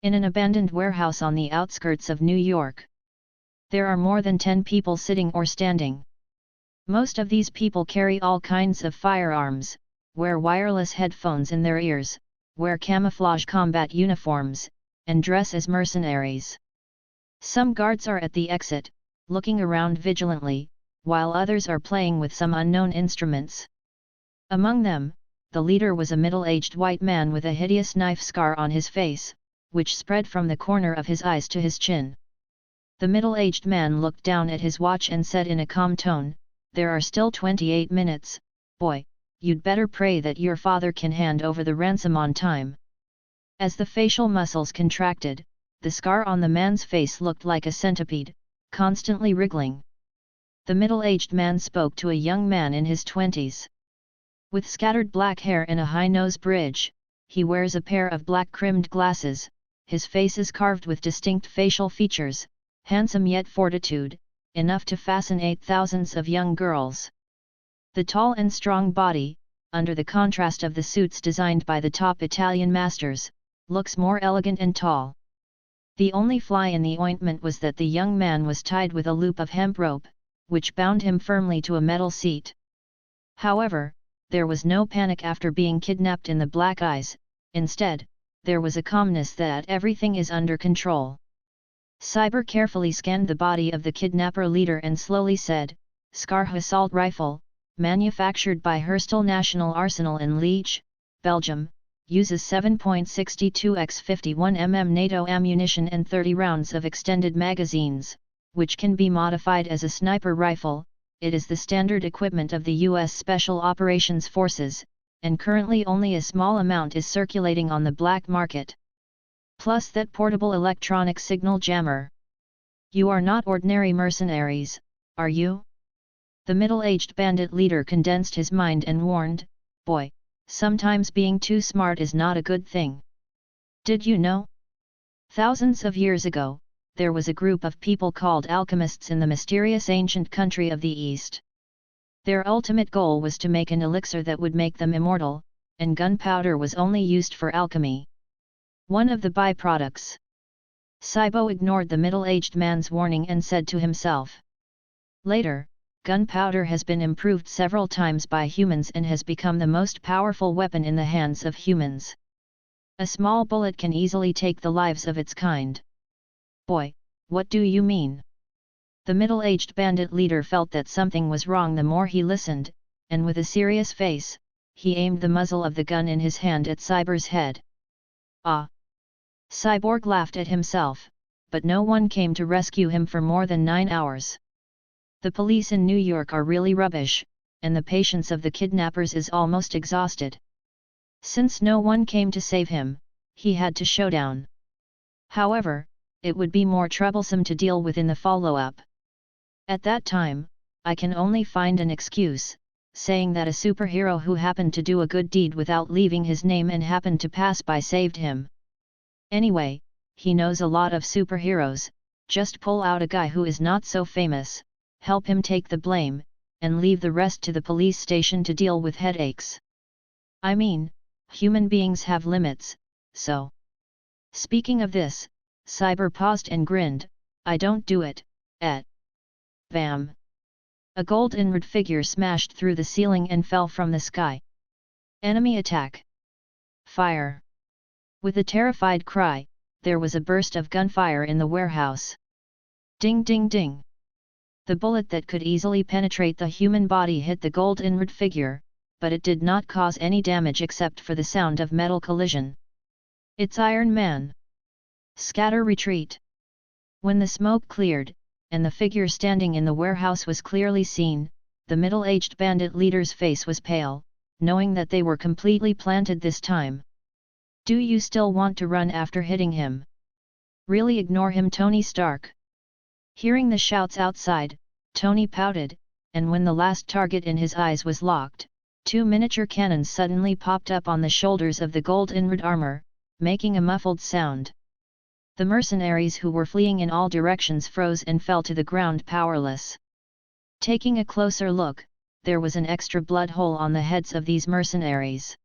In an abandoned warehouse on the outskirts of New York. There are more than 10 people sitting or standing. Most of these people carry all kinds of firearms, wear wireless headphones in their ears, wear camouflage combat uniforms, and dress as mercenaries. Some guards are at the exit, looking around vigilantly, while others are playing with some unknown instruments. Among them, the leader was a middle-aged white man with a hideous knife scar on his face, which spread from the corner of his eyes to his chin. The middle-aged man looked down at his watch and said in a calm tone, "There are still 28 minutes, boy, you'd better pray that your father can hand over the ransom on time." As the facial muscles contracted, the scar on the man's face looked like a centipede, constantly wriggling. The middle-aged man spoke to a young man in his 20s. With scattered black hair and a high nose bridge, he wears a pair of black-rimmed glasses, his face is carved with distinct facial features, handsome yet fortitude, enough to fascinate thousands of young girls. The tall and strong body, under the contrast of the suits designed by the top Italian masters, looks more elegant and tall. The only fly in the ointment was that the young man was tied with a loop of hemp rope, which bound him firmly to a metal seat. However, there was no panic after being kidnapped in the black eyes, instead, there was a calmness that everything is under control. Cyber carefully scanned the body of the kidnapper leader and slowly said, "Scar assault rifle, manufactured by Herstal National Arsenal in Liege, Belgium, uses 7.62 x 51 mm NATO ammunition and 30 rounds of extended magazines, which can be modified as a sniper rifle. It is the standard equipment of the U.S. Special Operations Forces, and currently only a small amount is circulating on the black market. Plus that portable electronic signal jammer. You are not ordinary mercenaries, are you?" The middle-aged bandit leader condensed his mind and warned, "Boy, sometimes being too smart is not a good thing. Did you know? Thousands of years ago, there was a group of people called alchemists in the mysterious ancient country of the East. Their ultimate goal was to make an elixir that would make them immortal, and gunpowder was only used for alchemy. One of the byproducts." Cybo ignored the middle-aged man's warning and said to himself. "Later, gunpowder has been improved several times by humans and has become the most powerful weapon in the hands of humans. A small bullet can easily take the lives of its kind." "Boy, what do you mean?" The middle-aged bandit leader felt that something was wrong the more he listened, and with a serious face, he aimed the muzzle of the gun in his hand at Cyber's head. "Ah!" Cyborg laughed at himself, but no one came to rescue him for more than 9 hours. The police in New York are really rubbish, and the patience of the kidnappers is almost exhausted. Since no one came to save him, he had to show down. However, it would be more troublesome to deal with in the follow-up. At that time, I can only find an excuse, saying that a superhero who happened to do a good deed without leaving his name and happened to pass by saved him. Anyway, he knows a lot of superheroes, just pull out a guy who is not so famous, help him take the blame, and leave the rest to the police station to deal with headaches. I mean, human beings have limits, so. Speaking of this, Cyber paused and grinned, "I don't do it, et." Bam! A gold inward figure smashed through the ceiling and fell from the sky. Enemy attack! Fire! With a terrified cry, there was a burst of gunfire in the warehouse. Ding ding ding! The bullet that could easily penetrate the human body hit the gold inward figure, but it did not cause any damage except for the sound of metal collision. "It's Iron Man! Scatter retreat!" When the smoke cleared, and the figure standing in the warehouse was clearly seen, the middle-aged bandit leader's face was pale, knowing that they were completely planted this time. "Do you still want to run after hitting him? Really ignore him, Tony Stark?" Hearing the shouts outside, Tony pouted, and when the last target in his eyes was locked, 2 miniature cannons suddenly popped up on the shoulders of the gold inward armor, making a muffled sound. The mercenaries who were fleeing in all directions froze and fell to the ground powerless. Taking a closer look, there was an extra blood hole on the heads of these mercenaries.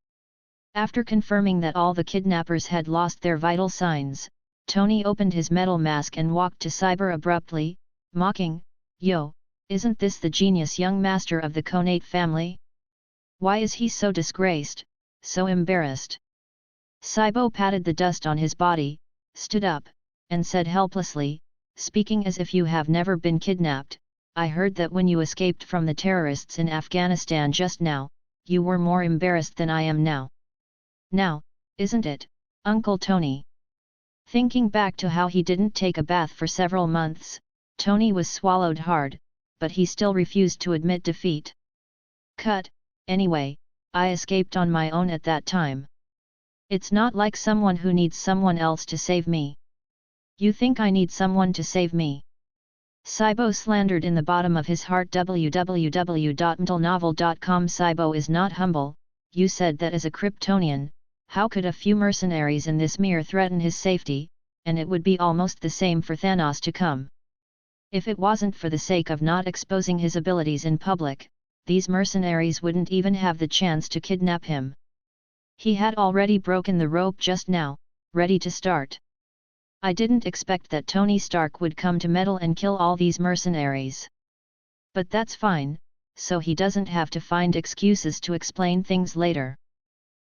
After confirming that all the kidnappers had lost their vital signs, Tony opened his metal mask and walked to Cyber abruptly, mocking, "Yo, isn't this the genius young master of the Conate family? Why is he so disgraced, so embarrassed?" Cybo patted the dust on his body, stood up, and said helplessly, speaking as if you have never been kidnapped, "I heard that when you escaped from the terrorists in Afghanistan just now, you were more embarrassed than I am now. Now, isn't it, Uncle Tony?" Thinking back to how he didn't take a bath for several months, Tony was swallowed hard, but he still refused to admit defeat. "Cut, anyway, I escaped on my own at that time. It's not like someone who needs someone else to save me." "You think I need someone to save me?" Cybo slandered in the bottom of his heart. www.mtlnovel.com. Cybo is not humble. "You said that as a Kryptonian, how could a few mercenaries in this mirror threaten his safety, and it would be almost the same for Thanos to come. If it wasn't for the sake of not exposing his abilities in public, these mercenaries wouldn't even have the chance to kidnap him." He had already broken the rope just now, ready to start. "I didn't expect that Tony Stark would come to meddle and kill all these mercenaries. But that's fine, so he doesn't have to find excuses to explain things later."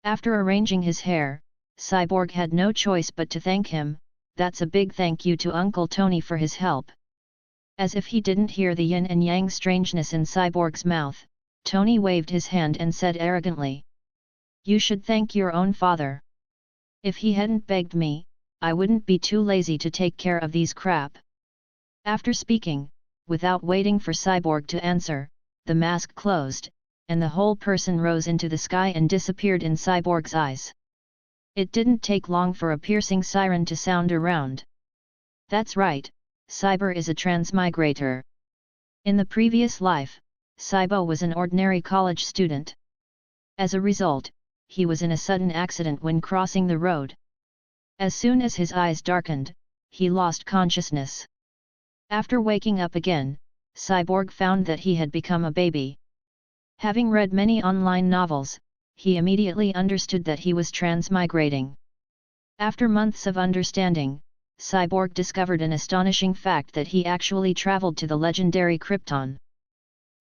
After arranging his hair, Cyborg had no choice but to thank him. "That's a big thank you to Uncle Tony for his help." As if he didn't hear the yin and yang strangeness in Cyborg's mouth, Tony waved his hand and said arrogantly, "You should thank your own father. If he hadn't begged me, I wouldn't be too lazy to take care of these crap." After speaking, without waiting for Cyborg to answer, the mask closed, and the whole person rose into the sky and disappeared in Cyborg's eyes. It didn't take long for a piercing siren to sound around. That's right, Cyber is a transmigrator. In the previous life, Cybo was an ordinary college student. As a result, he was in a sudden accident when crossing the road. As soon as his eyes darkened, he lost consciousness. After waking up again, Cyborg found that he had become a baby. Having read many online novels, he immediately understood that he was transmigrating. After months of understanding, Cyborg discovered an astonishing fact that he actually traveled to the legendary Krypton.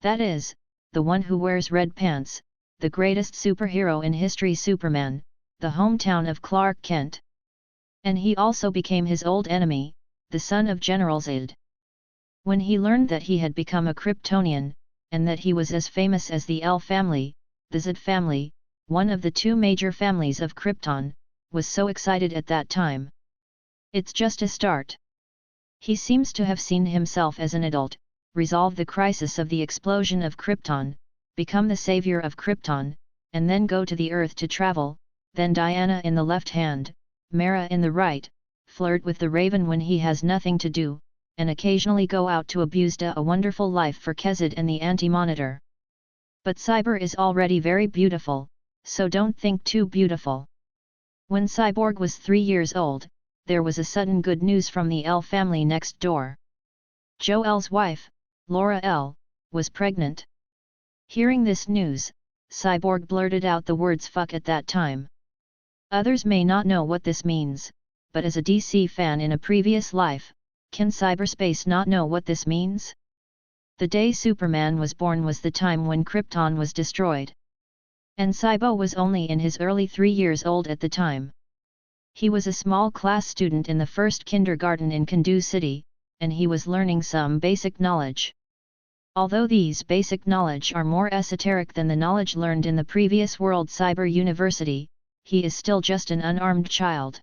That is, the one who wears red pants, the greatest superhero in history, Superman, the hometown of Clark Kent. And he also became his old enemy, the son of General Zod. When he learned that he had become a Kryptonian, and that he was as famous as the L family, the Zod family, one of the two major families of Krypton, was so excited at that time. It's just a start. He seems to have seen himself as an adult, resolve the crisis of the explosion of Krypton, become the savior of Krypton, and then go to the Earth to travel, then Diana in the left hand, Mara in the right, flirt with the Raven when he has nothing to do, and occasionally go out to abuse a wonderful life for Kezid and the Anti-Monitor. But Cyber is already very beautiful, so don't think too beautiful. When Cyborg was 3 years old, there was a sudden good news from the L family next door. Joel's wife, Laura L., was pregnant. Hearing this news, Cyborg blurted out the words "fuck" at that time. Others may not know what this means, but as a DC fan in a previous life, can cyberspace not know what this means? The day Superman was born was the time when Krypton was destroyed. And Cybo was only in his early 3 years old at the time. He was a small class student in the first kindergarten in Kandu City, and he was learning some basic knowledge. Although these basic knowledge are more esoteric than the knowledge learned in the previous World Cyber University, he is still just an unarmed child.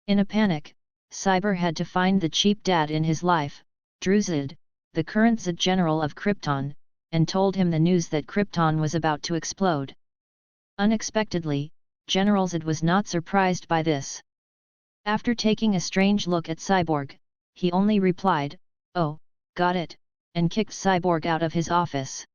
In a panic, Cyber had to find the cheap dad in his life, Druzid, the current Zod general of Krypton, and told him the news that Krypton was about to explode. Unexpectedly, General Zod was not surprised by this. After taking a strange look at Cyborg, he only replied, "Oh, got it," and kicked Cyborg out of his office.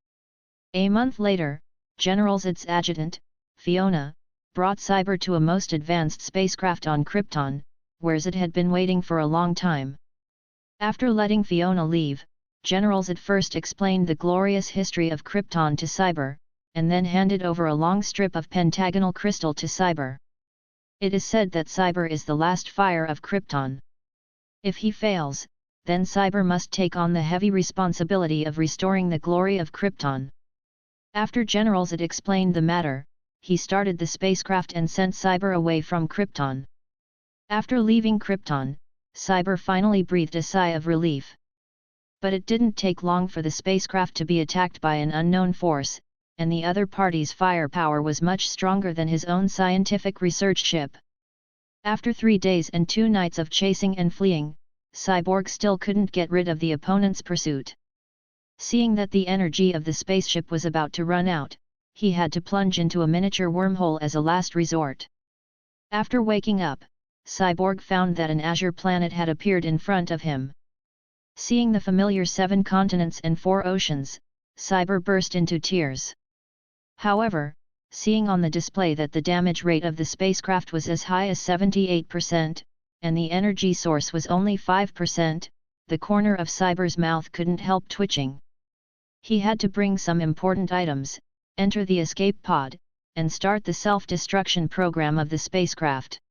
A month later, General Zod's adjutant, Fiona, brought Cyber to a most advanced spacecraft on Krypton, where Zod had been waiting for a long time. After letting Fiona leave, General Zod first explained the glorious history of Krypton to Cyber, and then handed over a long strip of pentagonal crystal to Cyber. It is said that Cyber is the last fire of Krypton. If he fails, then Cyber must take on the heavy responsibility of restoring the glory of Krypton. After General Zod explained the matter, he started the spacecraft and sent Cyber away from Krypton. After leaving Krypton, Cyber finally breathed a sigh of relief. But it didn't take long for the spacecraft to be attacked by an unknown force, and the other party's firepower was much stronger than his own scientific research ship. After 3 days and 2 nights of chasing and fleeing, Cyborg still couldn't get rid of the opponent's pursuit. Seeing that the energy of the spaceship was about to run out, he had to plunge into a miniature wormhole as a last resort. After waking up, Cyborg found that an azure planet had appeared in front of him. Seeing the familiar 7 continents and 4 oceans, Cyber burst into tears. However, seeing on the display that the damage rate of the spacecraft was as high as 78%, and the energy source was only 5%, the corner of Cyber's mouth couldn't help twitching. He had to bring some important items, enter the escape pod, and start the self-destruction program of the spacecraft.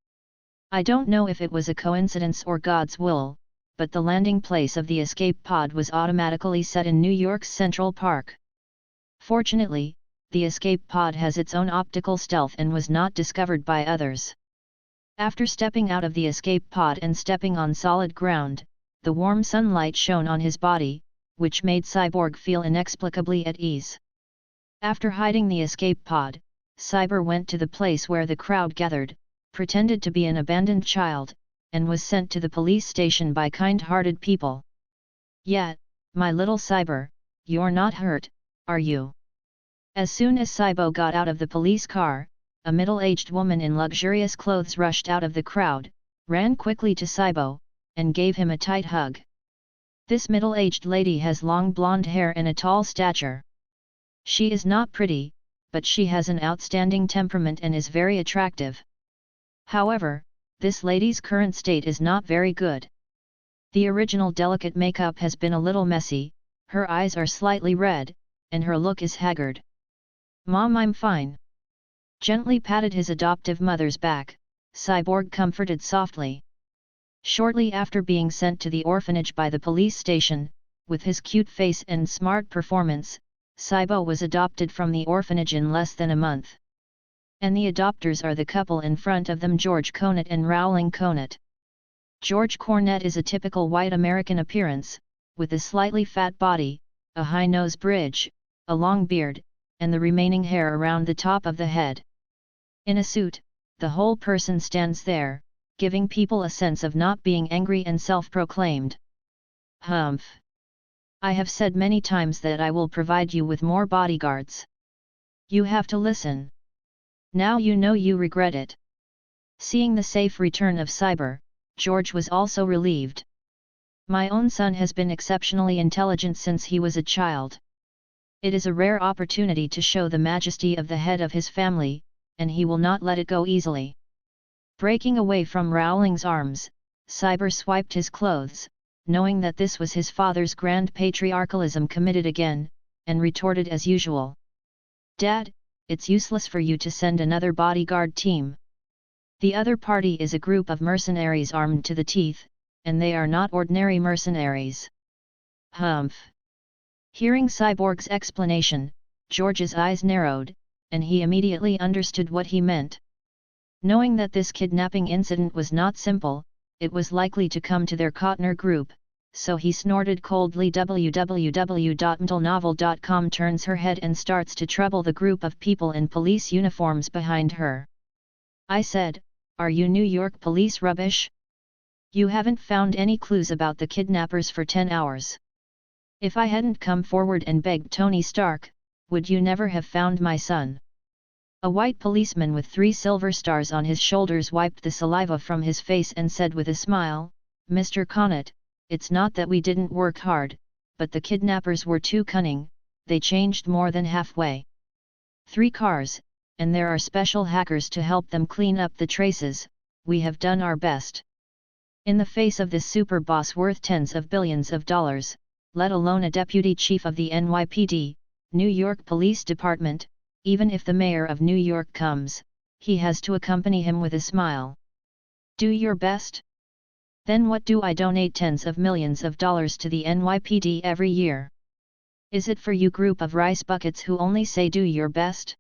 I don't know if it was a coincidence or God's will, but the landing place of the escape pod was automatically set in New York's Central Park. Fortunately, the escape pod has its own optical stealth and was not discovered by others. After stepping out of the escape pod and stepping on solid ground, the warm sunlight shone on his body, which made Cyborg feel inexplicably at ease. After hiding the escape pod, Cyber went to the place where the crowd gathered, pretended to be an abandoned child, and was sent to the police station by kind-hearted people. "Yet, my little Cyber, you're not hurt, are you?" As soon as Cybo got out of the police car, a middle-aged woman in luxurious clothes rushed out of the crowd, ran quickly to Cybo, and gave him a tight hug. This middle-aged lady has long blonde hair and a tall stature. She is not pretty, but she has an outstanding temperament and is very attractive. However, this lady's current state is not very good. The original delicate makeup has been a little messy, her eyes are slightly red, and her look is haggard. "Mom, I'm fine." Gently patted his adoptive mother's back, Cyborg comforted softly. Shortly after being sent to the orphanage by the police station, with his cute face and smart performance, Cybo was adopted from the orphanage in less than a month. And the adopters are the couple in front of them, George Cornett and Rowling Cornett. George Cornett is a typical white American appearance, with a slightly fat body, a high nose bridge, a long beard, and the remaining hair around the top of the head. In a suit, the whole person stands there, giving people a sense of not being angry and self-proclaimed. "Humph! I have said many times that I will provide you with more bodyguards. You have to listen. Now you know you regret it." Seeing the safe return of Cyber, George was also relieved. "My own son has been exceptionally intelligent since he was a child. It is a rare opportunity to show the majesty of the head of his family, and he will not let it go easily." Breaking away from Rowling's arms, Cyber swiped his clothes, knowing that this was his father's grand patriarchalism committed again, and retorted as usual. "Dad, it's useless for you to send another bodyguard team. The other party is a group of mercenaries armed to the teeth, and they are not ordinary mercenaries." "Humph!" Hearing Cyborg's explanation, George's eyes narrowed, and he immediately understood what he meant. Knowing that this kidnapping incident was not simple, it was likely to come to their Kottner group, so he snorted coldly. www.mtlnovel.com turns her head and starts to trouble the group of people in police uniforms behind her. "I said, are you New York police rubbish? You haven't found any clues about the kidnappers for 10 hours. If I hadn't come forward and begged Tony Stark, would you never have found my son?" A white policeman with 3 silver stars on his shoulders wiped the saliva from his face and said with a smile, "Mr. Cornett, it's not that we didn't work hard, but the kidnappers were too cunning, they changed more than halfway. 3 cars, and there are special hackers to help them clean up the traces. We have done our best." In the face of this super boss worth tens of billions of dollars, let alone a deputy chief of the NYPD, New York Police Department, even if the mayor of New York comes, he has to accompany him with a smile. Do your best? Then what do I donate tens of millions of dollars to the NYPD every year? Is it for you group of rice buckets who only say do your best?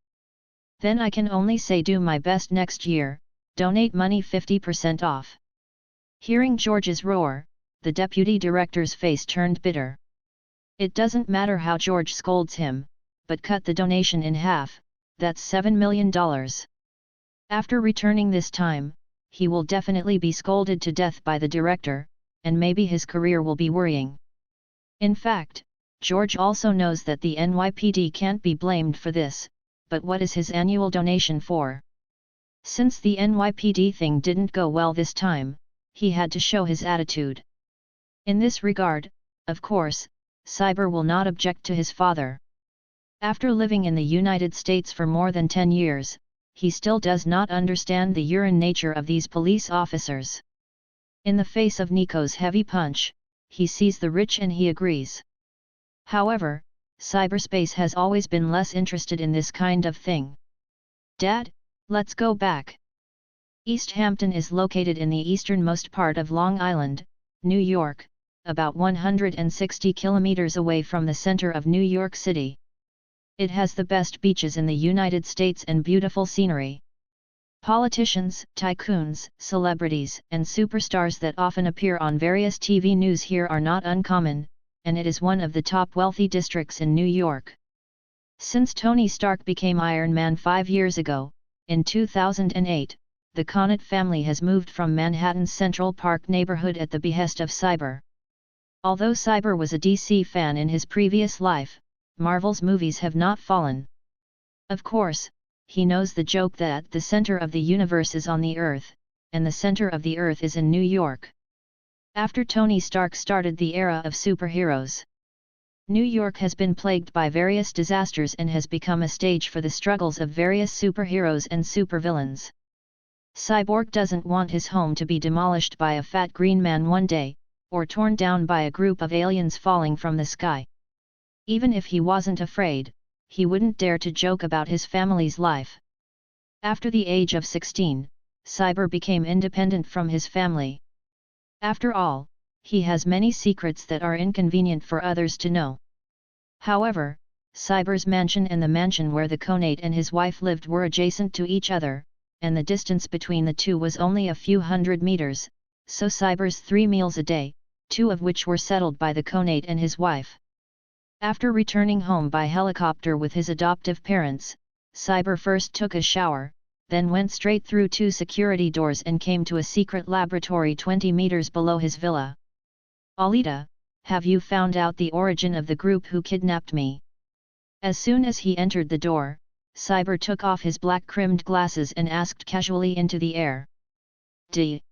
Then I can only say do my best next year, donate money 50% off. Hearing George's roar, the deputy director's face turned bitter. It doesn't matter how George scolds him, but cut the donation in half, that's $7 million. After returning this time, he will definitely be scolded to death by the director, and maybe his career will be worrying. In fact, George also knows that the NYPD can't be blamed for this, but what is his annual donation for? Since the NYPD thing didn't go well this time, he had to show his attitude. In this regard, of course, Cyber will not object to his father. After living in the United States for more than 10 years, he still does not understand the urine nature of these police officers. In the face of Nico's heavy punch, he sees the rich and he agrees. However, cyberspace has always been less interested in this kind of thing. Dad, let's go back. East Hampton is located in the easternmost part of Long Island, New York, about 160 kilometers away from the center of New York City. It has the best beaches in the United States and beautiful scenery. Politicians, tycoons, celebrities, and superstars that often appear on various TV news here are not uncommon, and it is one of the top wealthy districts in New York. Since Tony Stark became Iron Man 5 years ago, in 2008, the Connaught family has moved from Manhattan's Central Park neighborhood at the behest of Cyber. Although Cyber was a DC fan in his previous life, Marvel's movies have not fallen. Of course, he knows the joke that the center of the universe is on the Earth, and the center of the Earth is in New York. After Tony Stark started the era of superheroes, New York has been plagued by various disasters and has become a stage for the struggles of various superheroes and supervillains. Cyborg doesn't want his home to be demolished by a fat green man one day, or torn down by a group of aliens falling from the sky. Even if he wasn't afraid, he wouldn't dare to joke about his family's life. After the age of 16, Cyber became independent from his family. After all, he has many secrets that are inconvenient for others to know. However, Cyber's mansion and the mansion where the Connaught and his wife lived were adjacent to each other, and the distance between the two was only a few hundred meters, so Cyber's 3 meals a day, 2 of which were settled by the Connaught and his wife. After returning home by helicopter with his adoptive parents, Cyber first took a shower, then went straight through 2 security doors and came to a secret laboratory 20 meters below his villa. Alita, have you found out the origin of the group who kidnapped me? As soon as he entered the door, Cyber took off his black-rimmed glasses and asked casually into the air. D.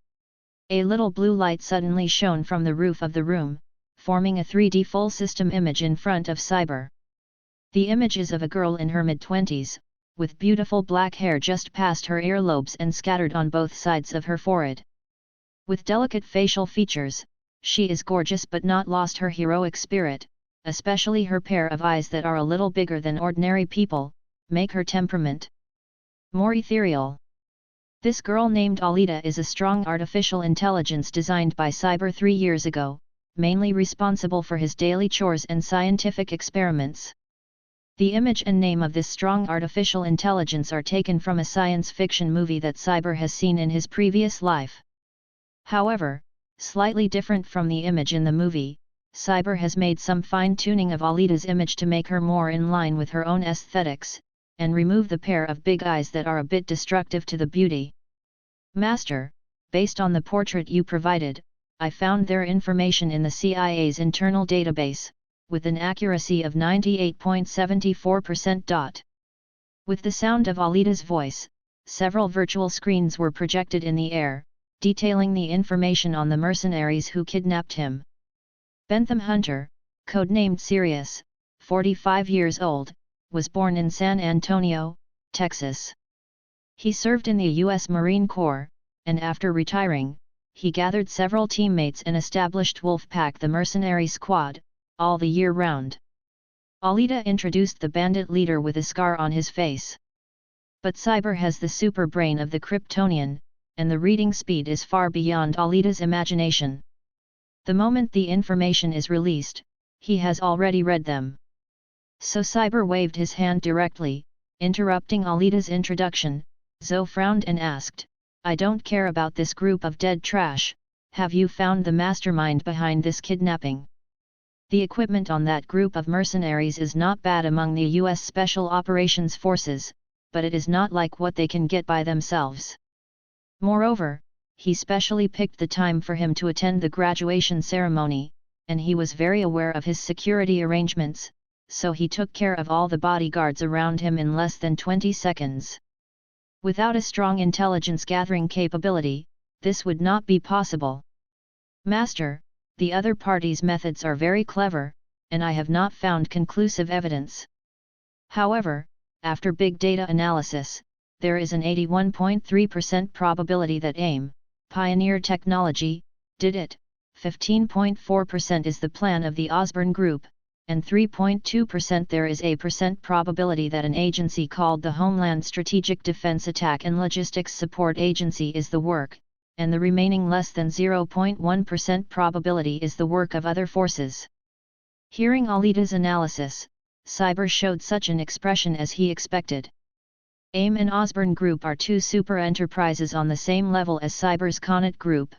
A little blue light suddenly shone from the roof of the room, forming a 3D full-system image in front of Cyber. The image is of a girl in her mid-20s, with beautiful black hair just past her earlobes and scattered on both sides of her forehead. With delicate facial features, she is gorgeous but not lost her heroic spirit, especially her pair of eyes that are a little bigger than ordinary people, make her temperament more ethereal. This girl named Alita is a strong artificial intelligence designed by Cyber 3 years ago, mainly responsible for his daily chores and scientific experiments. The image and name of this strong artificial intelligence are taken from a science fiction movie that Cyber has seen in his previous life. However, slightly different from the image in the movie, Cyber has made some fine-tuning of Alita's image to make her more in line with her own aesthetics, and remove the pair of big eyes that are a bit destructive to the beauty. Master, based on the portrait you provided, I found their information in the CIA's internal database, with an accuracy of 98.74%. With the sound of Alita's voice, several virtual screens were projected in the air, detailing the information on the mercenaries who kidnapped him. Bentham Hunter, codenamed Sirius, 45 years old, was born in San Antonio, Texas. He served in the U.S. Marine Corps, and after retiring, he gathered several teammates and established Wolfpack, the mercenary squad, all the year round. Alita introduced the bandit leader with a scar on his face. But Cyber has the super brain of the Kryptonian, and the reading speed is far beyond Alita's imagination. The moment the information is released, he has already read them. So Cyber waved his hand directly, interrupting Alita's introduction. Zoe frowned and asked, "I don't care about this group of dead trash, have you found the mastermind behind this kidnapping? The equipment on that group of mercenaries is not bad among the US Special Operations Forces, but it is not like what they can get by themselves. Moreover, he specially picked the time for him to attend the graduation ceremony, and he was very aware of his security arrangements, so he took care of all the bodyguards around him in less than 20 seconds. Without a strong intelligence gathering capability, this would not be possible. Master, the other party's methods are very clever, and I have not found conclusive evidence. However, after big data analysis, there is an 81.3% probability that AIM, Pioneer Technology, did it, 15.4% is the plan of the Osborne Group, and 3.2% there is a probability that an agency called the Homeland Strategic Defense Attack and Logistics Support Agency is the work, and the remaining less than 0.1% probability is the work of other forces. Hearing Alita's analysis, Cyber showed such an expression as he expected. AIM and Osborne Group are two super enterprises on the same level as Cyber's Conet Group.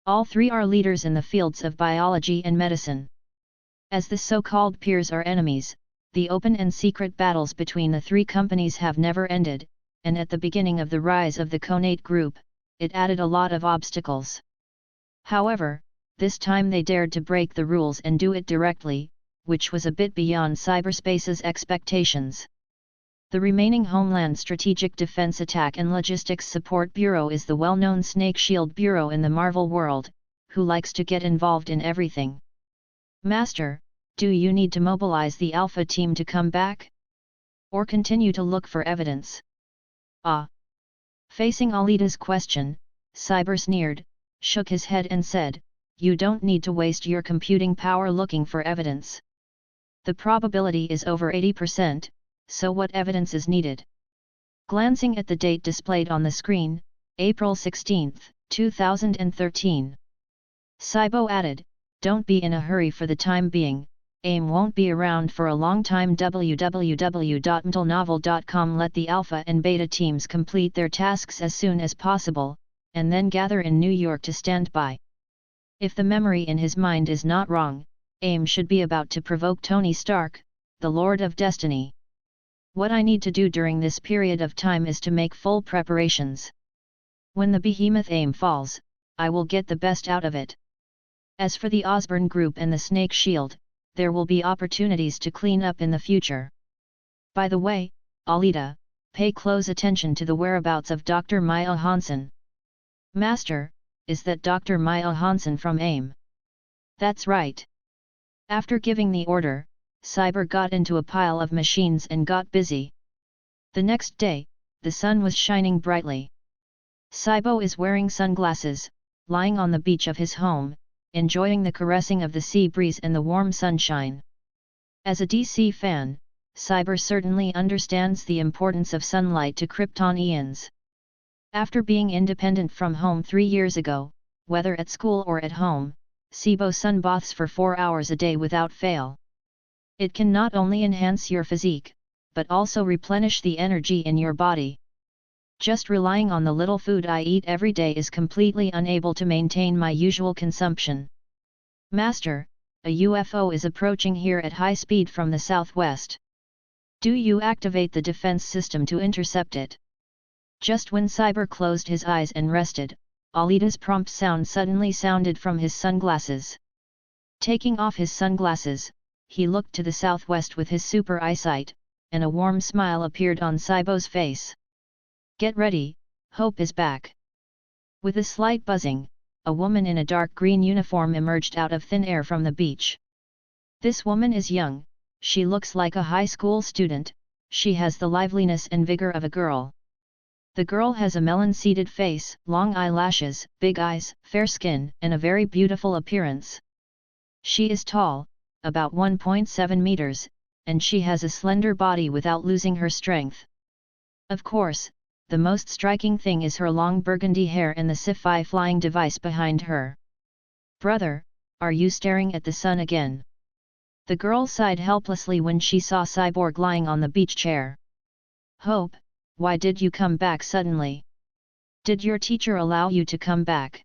All three are leaders in the fields of biology and medicine. As the so-called peers are enemies, the open and secret battles between the three companies have never ended, and at the beginning of the rise of the Conet Group, it added a lot of obstacles. However, this time they dared to break the rules and do it directly, which was a bit beyond cyberspace's expectations. The remaining Homeland Strategic Defense Attack and Logistics Support Bureau is the well-known Snake Shield Bureau in the Marvel world, who likes to get involved in everything. Master, do you need to mobilize the Alpha team to come back? Or continue to look for evidence? Facing Alita's question, Cyber sneered, shook his head and said, "You don't need to waste your computing power looking for evidence. The probability is over 80%, so what evidence is needed?" Glancing at the date displayed on the screen, April 16, 2013. Cybo added, "Don't be in a hurry for the time being, AIM won't be around for a long time. www.mtlnovel.com Let the Alpha and Beta teams complete their tasks as soon as possible, and then gather in New York to stand by. If the memory in his mind is not wrong, AIM should be about to provoke Tony Stark, the Lord of Destiny. What I need to do during this period of time is to make full preparations. When the behemoth AIM falls, I will get the best out of it. As for the Osborne Group and the Snake Shield, there will be opportunities to clean up in the future. By the way, Alita, pay close attention to the whereabouts of Dr. Maya Hansen." "Master, is that Dr. Maya Hansen from AIM?" "That's right." After giving the order, Cyber got into a pile of machines and got busy. The next day, the sun was shining brightly. Cybo is wearing sunglasses, lying on the beach of his home, enjoying the caressing of the sea breeze and the warm sunshine. As a DC fan, Cyber certainly understands the importance of sunlight to Kryptonians. After being independent from home 3 years ago, whether at school or at home, Cybo sunbaths for 4 hours a day without fail. It can not only enhance your physique, but also replenish the energy in your body. Just relying on the little food I eat every day is completely unable to maintain my usual consumption. "Master, a UFO is approaching here at high speed from the southwest. Do you activate the defense system to intercept it?" Just when Cyber closed his eyes and rested, Alita's prompt sound suddenly sounded from his sunglasses. Taking off his sunglasses, he looked to the southwest with his super eyesight, and a warm smile appeared on Cybo's face. "Get ready, Hope is back." With a slight buzzing, a woman in a dark green uniform emerged out of thin air from the beach. This woman is young, she looks like a high school student, she has the liveliness and vigor of a girl. The girl has a melon-seeded face, long eyelashes, big eyes, fair skin, and a very beautiful appearance. She is tall, about 1.7 meters, and she has a slender body without losing her strength. Of course, the most striking thing is her long burgundy hair and the sci-fi flying device behind her. "Brother, are you staring at the sun again?" The girl sighed helplessly when she saw Cyborg lying on the beach chair. "Hope, why did you come back suddenly? Did your teacher allow you to come back?"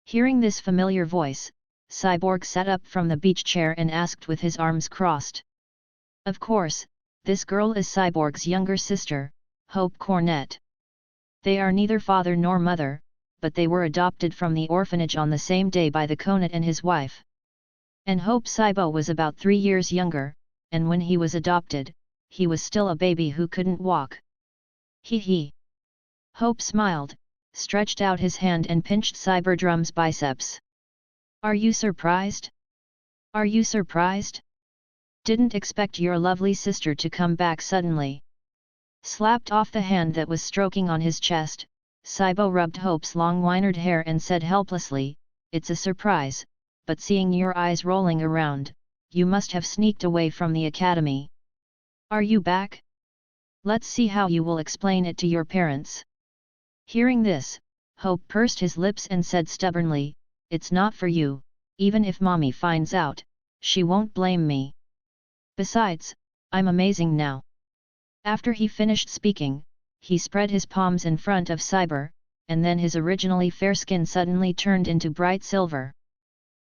Hearing this familiar voice, Cyborg sat up from the beach chair and asked with his arms crossed. Of course, this girl is Cyborg's younger sister, Hope Cornett. They are neither father nor mother, but they were adopted from the orphanage on the same day by the Cornett and his wife. And Hope Cybo was about 3 years younger, and when he was adopted, he was still a baby who couldn't walk. Hee hee. Hope smiled, stretched out his hand and pinched Cyberdrum's biceps. "Are you surprised? Are you surprised? Didn't expect your lovely sister to come back suddenly." Slapped off the hand that was stroking on his chest, Cybo rubbed Hope's long wienered hair and said helplessly, "It's a surprise, but seeing your eyes rolling around, you must have sneaked away from the academy. Are you back? Let's see how you will explain it to your parents." Hearing this, Hope pursed his lips and said stubbornly, "It's not for you, even if Mommy finds out, she won't blame me. Besides, I'm amazing now." After he finished speaking, he spread his palms in front of Cyber, and then his originally fair skin suddenly turned into bright silver.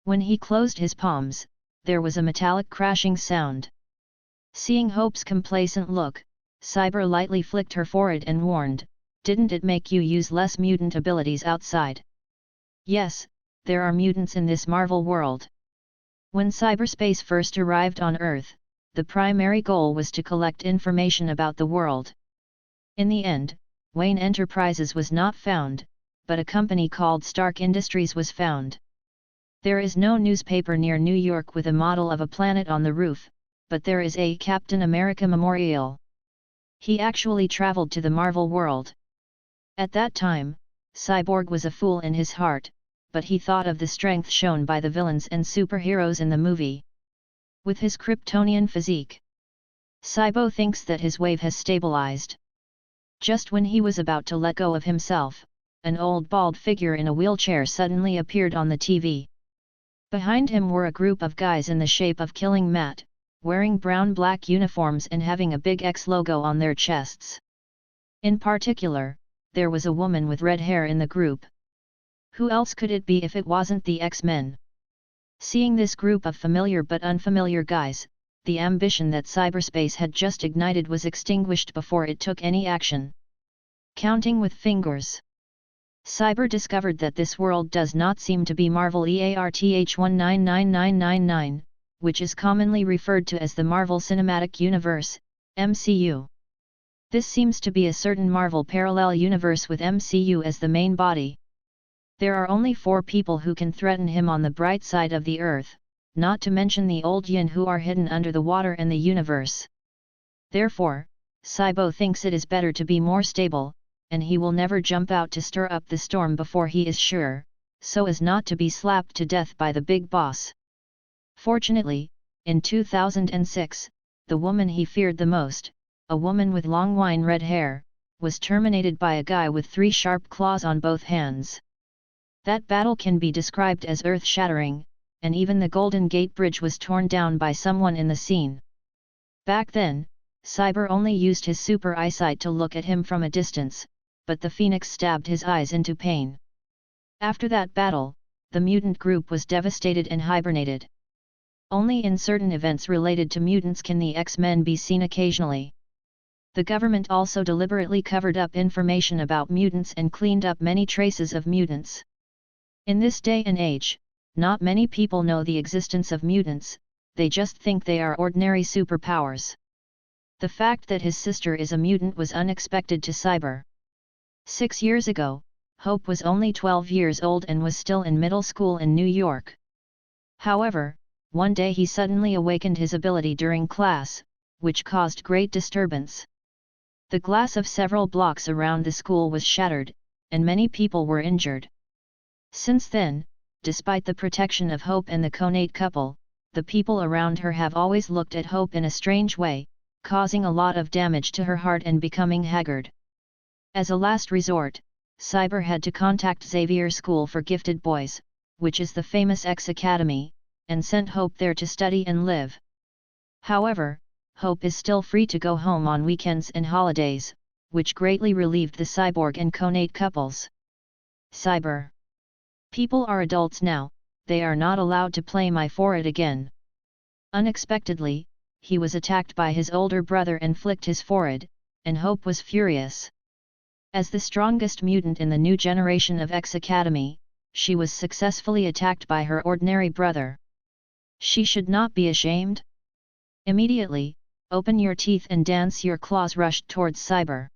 When he closed his palms, there was a metallic crashing sound. Seeing Hope's complacent look, Cyber lightly flicked her forehead and warned, "Didn't it make you use less mutant abilities outside?" Yes, there are mutants in this Marvel world. When cyberspace first arrived on Earth, the primary goal was to collect information about the world. In the end, Wayne Enterprises was not found, but a company called Stark Industries was found. There is no newspaper near New York with a model of a planet on the roof, but there is a Captain America memorial. He actually traveled to the Marvel world. At that time, Cyborg was a fool in his heart, but he thought of the strength shown by the villains and superheroes in the movie. With his Kryptonian physique, Cybo thinks that his wave has stabilized. Just when he was about to let go of himself, an old bald figure in a wheelchair suddenly appeared on the TV. Behind him were a group of guys in the shape of Killing Matt, wearing brown-black uniforms and having a big X logo on their chests. In particular, there was a woman with red hair in the group. Who else could it be if it wasn't the X-Men? Seeing this group of familiar but unfamiliar guys, the ambition that cyberspace had just ignited was extinguished before it took any action. Counting with fingers, Cyber discovered that this world does not seem to be Marvel EARTH 199999, which is commonly referred to as the Marvel Cinematic Universe, MCU. This seems to be a certain Marvel parallel universe with MCU as the main body. There are only 4 people who can threaten him on the bright side of the Earth, not to mention the old Yin who are hidden under the water and the universe. Therefore, Cybo thinks it is better to be more stable, and he will never jump out to stir up the storm before he is sure, so as not to be slapped to death by the big boss. Fortunately, in 2006, the woman he feared the most, a woman with long wine red hair, was terminated by a guy with 3 sharp claws on both hands. That battle can be described as earth-shattering, and even the Golden Gate Bridge was torn down by someone in the scene. Back then, Cyber only used his super eyesight to look at him from a distance, but the Phoenix stabbed his eyes into pain. After that battle, the mutant group was devastated and hibernated. Only in certain events related to mutants can the X-Men be seen occasionally. The government also deliberately covered up information about mutants and cleaned up many traces of mutants. In this day and age, not many people know the existence of mutants, they just think they are ordinary superpowers. The fact that his sister is a mutant was unexpected to Cyber. 6 years ago, Hope was only 12 years old and was still in middle school in New York. However, one day he suddenly awakened his ability during class, which caused great disturbance. The glass of several blocks around the school was shattered, and many people were injured. Since then, despite the protection of Hope and the Conate couple, the people around her have always looked at Hope in a strange way, causing a lot of damage to her heart and becoming haggard. As a last resort, Cyber had to contact Xavier School for Gifted Boys, which is the famous X Academy, and sent Hope there to study and live. However, Hope is still free to go home on weekends and holidays, which greatly relieved the cyborg and connate couples. Cyber. People are adults now, they are not allowed to play my forehead again. Unexpectedly, he was attacked by his older brother and flicked his forehead, and Hope was furious. As the strongest mutant in the new generation of X Academy, she was successfully attacked by her ordinary brother. She should not be ashamed. Immediately, open your teeth and dance, your claws rushed towards Cyber.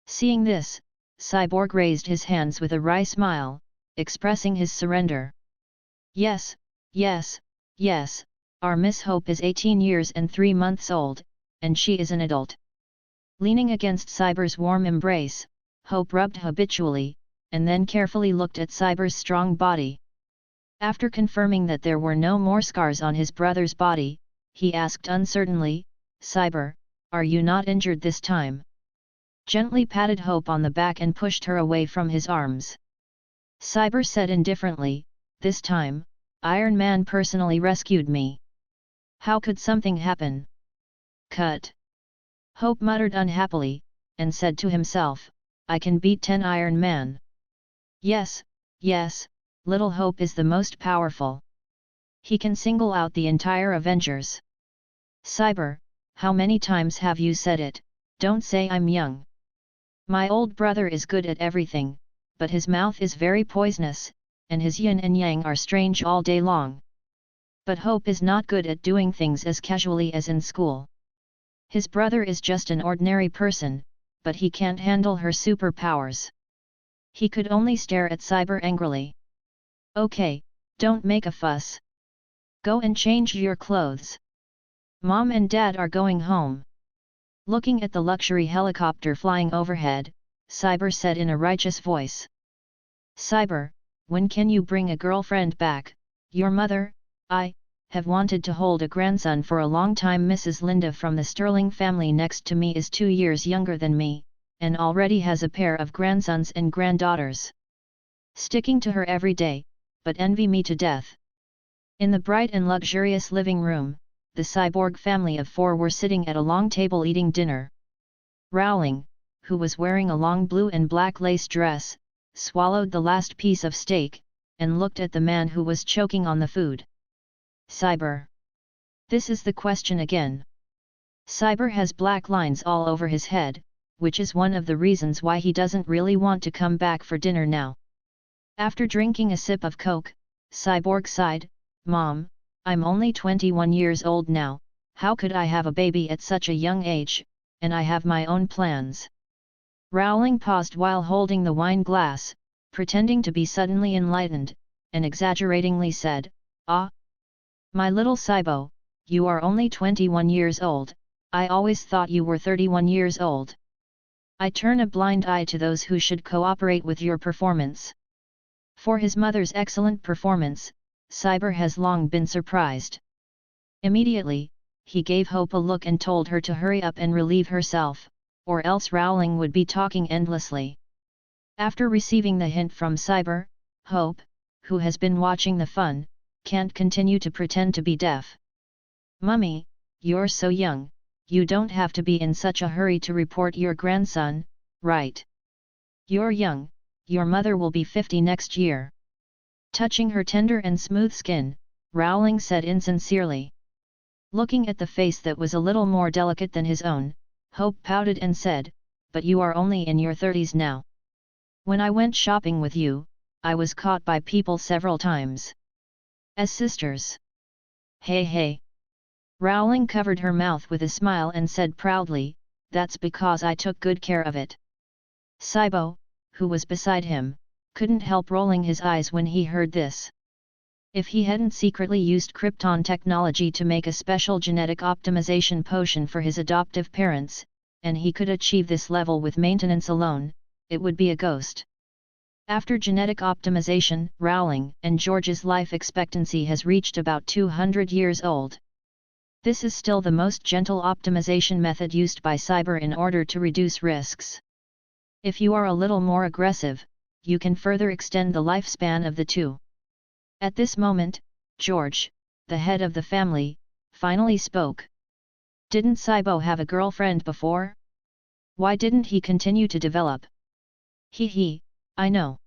Seeing this, Cyborg raised his hands with a wry smile, expressing his surrender. Yes, yes, yes, our Miss Hope is 18 years and 3 months old, and she is an adult. Leaning against Cyber's warm embrace, Hope rubbed habitually, and then carefully looked at Cyber's strong body. After confirming that there were no more scars on his brother's body, he asked uncertainly, "Cyber, are you not injured this time?" Gently patted Hope on the back and pushed her away from his arms. Cyber said indifferently, "This time, Iron Man personally rescued me. How could something happen?" Cut. Hope muttered unhappily, and said to himself, "I can beat 10 Iron Man. Yes, yes, little Hope is the most powerful. He can single out the entire Avengers." Cyber, how many times have you said it, don't say I'm young. My old brother is good at everything, but his mouth is very poisonous, and his yin and yang are strange all day long. But Hope is not good at doing things as casually as in school. His brother is just an ordinary person, but he can't handle her superpowers. He could only stare at Cyber angrily. "Okay, don't make a fuss. Go and change your clothes. Mom and Dad are going home." Looking at the luxury helicopter flying overhead, Cyber said in a righteous voice. "Cyber, when can you bring a girlfriend back? Your mother, I, have wanted to hold a grandson for a long time. Mrs. Linda from the Sterling family next to me is 2 years younger than me, and already has a pair of grandsons and granddaughters. Sticking to her every day, but envy me to death." In the bright and luxurious living room, the cyborg family of 4 were sitting at a long table eating dinner. Rowling, who was wearing a long blue and black lace dress, swallowed the last piece of steak, and looked at the man who was choking on the food. "Cyber. This is the question again. Cyber has black lines all over his head, which is one of the reasons why he doesn't really want to come back for dinner now." After drinking a sip of Coke, Cyborg sighed, "Mom, I'm only 21 years old now, how could I have a baby at such a young age, and I have my own plans." Rowling paused while holding the wine glass, pretending to be suddenly enlightened, and exaggeratingly said, "Ah, my little Cybo, you are only 21 years old, I always thought you were 31 years old. I turn a blind eye to those who should cooperate with your performance." For his mother's excellent performance, Cyber has long been surprised. Immediately, he gave Hope a look and told her to hurry up and relieve herself, or else Rowling would be talking endlessly. After receiving the hint from Cyber, Hope, who has been watching the fun, can't continue to pretend to be deaf. "Mummy, you're so young, you don't have to be in such a hurry to report your grandson, right? You're young, your mother will be 50 next year." Touching her tender and smooth skin, Rowling said insincerely. Looking at the face that was a little more delicate than his own, Hope pouted and said, "But you are only in your 30s now. When I went shopping with you, I was caught by people several times. As sisters." "Hey hey." Rowling covered her mouth with a smile and said proudly, "That's because I took good care of it." Cybo, who was beside him, couldn't help rolling his eyes when he heard this. If he hadn't secretly used Krypton technology to make a special genetic optimization potion for his adoptive parents, and he could achieve this level with maintenance alone, it would be a ghost. After genetic optimization, Rowling and George's life expectancy has reached about 200 years old. This is still the most gentle optimization method used by cyber in order to reduce risks. If you are a little more aggressive, you can further extend the lifespan of the two. At this moment, George, the head of the family, finally spoke. Didn't Cybo have a girlfriend before? Why didn't he continue to develop? I know.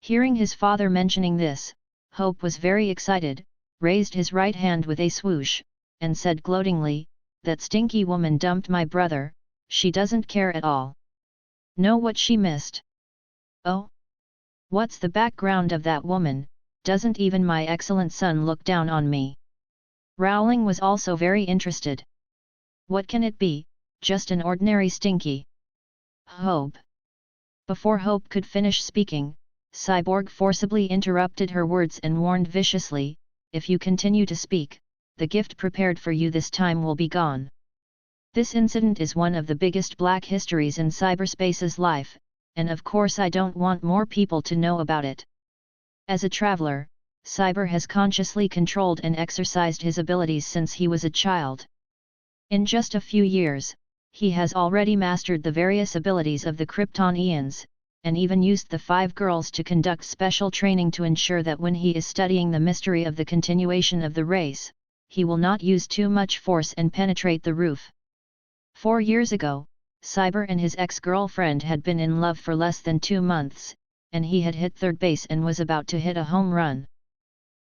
Hearing his father mentioning this, Hope was very excited, raised his right hand with a swoosh, and said gloatingly, "That stinky woman dumped my brother, she doesn't care at all. Know what she missed? Oh? What's the background of that woman? Doesn't even my excellent son look down on me?" Rowling was also very interested. What can it be? Just an ordinary stinky. Hope. Before Hope could finish speaking, Cyborg forcibly interrupted her words and warned viciously, "If you continue to speak, the gift prepared for you this time will be gone." This incident is one of the biggest black histories in cyberspace's life, and of course I don't want more people to know about it. As a traveler, Cyber has consciously controlled and exercised his abilities since he was a child. In just a few years, he has already mastered the various abilities of the Kryptonians, and even used the 5 girls to conduct special training to ensure that when he is studying the mystery of the continuation of the race, he will not use too much force and penetrate the roof. 4 years ago, Cyber and his ex-girlfriend had been in love for less than 2 months, and he had hit third base and was about to hit a home run.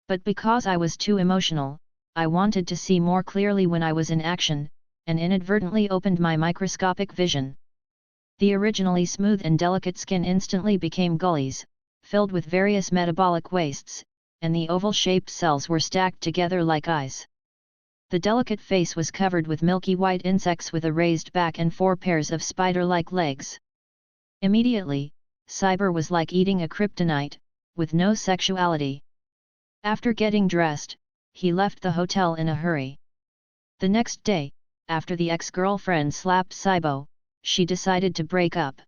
But because I was too emotional, I wanted to see more clearly when I was in action, and inadvertently opened my microscopic vision. The originally smooth and delicate skin instantly became gullies, filled with various metabolic wastes, and the oval-shaped cells were stacked together like eyes. The delicate face was covered with milky white insects with a raised back and 4 pairs of spider-like legs. Immediately, Cyber was like eating a kryptonite, with no sexuality. After getting dressed, he left the hotel in a hurry. The next day, after the ex-girlfriend slapped Cybo, she decided to break up.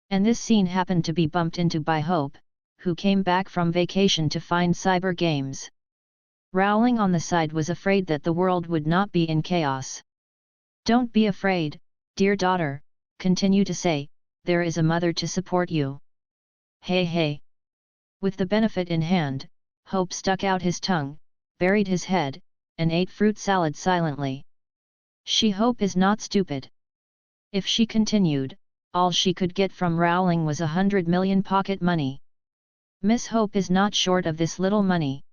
And this scene happened to be bumped into by Hope, who came back from vacation to find Cyber games. Rowling on the side was afraid that the world would not be in chaos. "Don't be afraid, dear daughter," continue to say, "there is a mother to support you. Hey. With the benefit in hand, Hope stuck out his tongue, buried his head, and ate fruit salad silently. Hope is not stupid. If she continued, all she could get from Rowling was 100 million pocket money. Miss Hope is not short of this little money.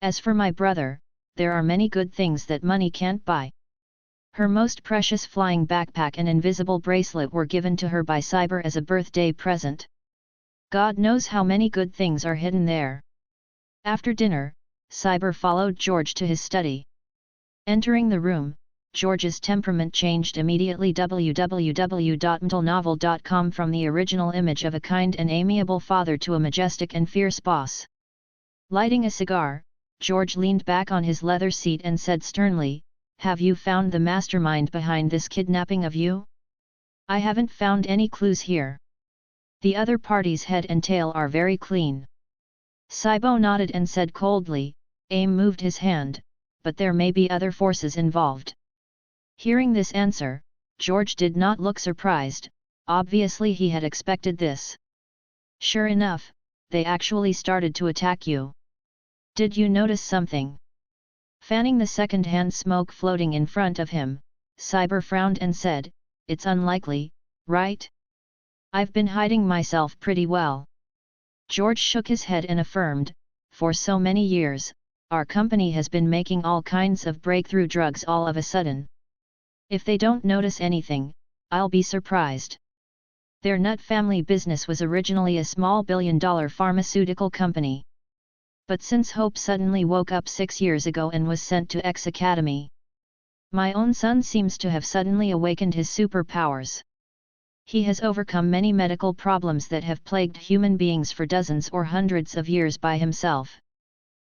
As for my brother, there are many good things that money can't buy. Her most precious flying backpack and invisible bracelet were given to her by Cyber as a birthday present. God knows how many good things are hidden there." After dinner, Cyber followed George to his study. Entering the room, George's temperament changed immediately. www.mtlnovel.com From the original image of a kind and amiable father to a majestic and fierce boss. Lighting a cigar, George leaned back on his leather seat and said sternly, "Have you found the mastermind behind this kidnapping of you?" "I haven't found any clues here. The other party's head and tail are very clean." Cybo nodded and said coldly. Aim moved his hand, "But there may be other forces involved." Hearing this answer, George did not look surprised, obviously he had expected this. "Sure enough, they actually started to attack you. Did you notice something?" Fanning the second-hand smoke floating in front of him, Cyber frowned and said, "It's unlikely, right? I've been hiding myself pretty well." George shook his head and affirmed, "For so many years, our company has been making all kinds of breakthrough drugs all of a sudden. If they don't notice anything, I'll be surprised." Their Nut family business was originally a small billion-dollar pharmaceutical company. But since Hope suddenly woke up 6 years ago and was sent to X Academy, my own son seems to have suddenly awakened his superpowers. He has overcome many medical problems that have plagued human beings for dozens or hundreds of years by himself.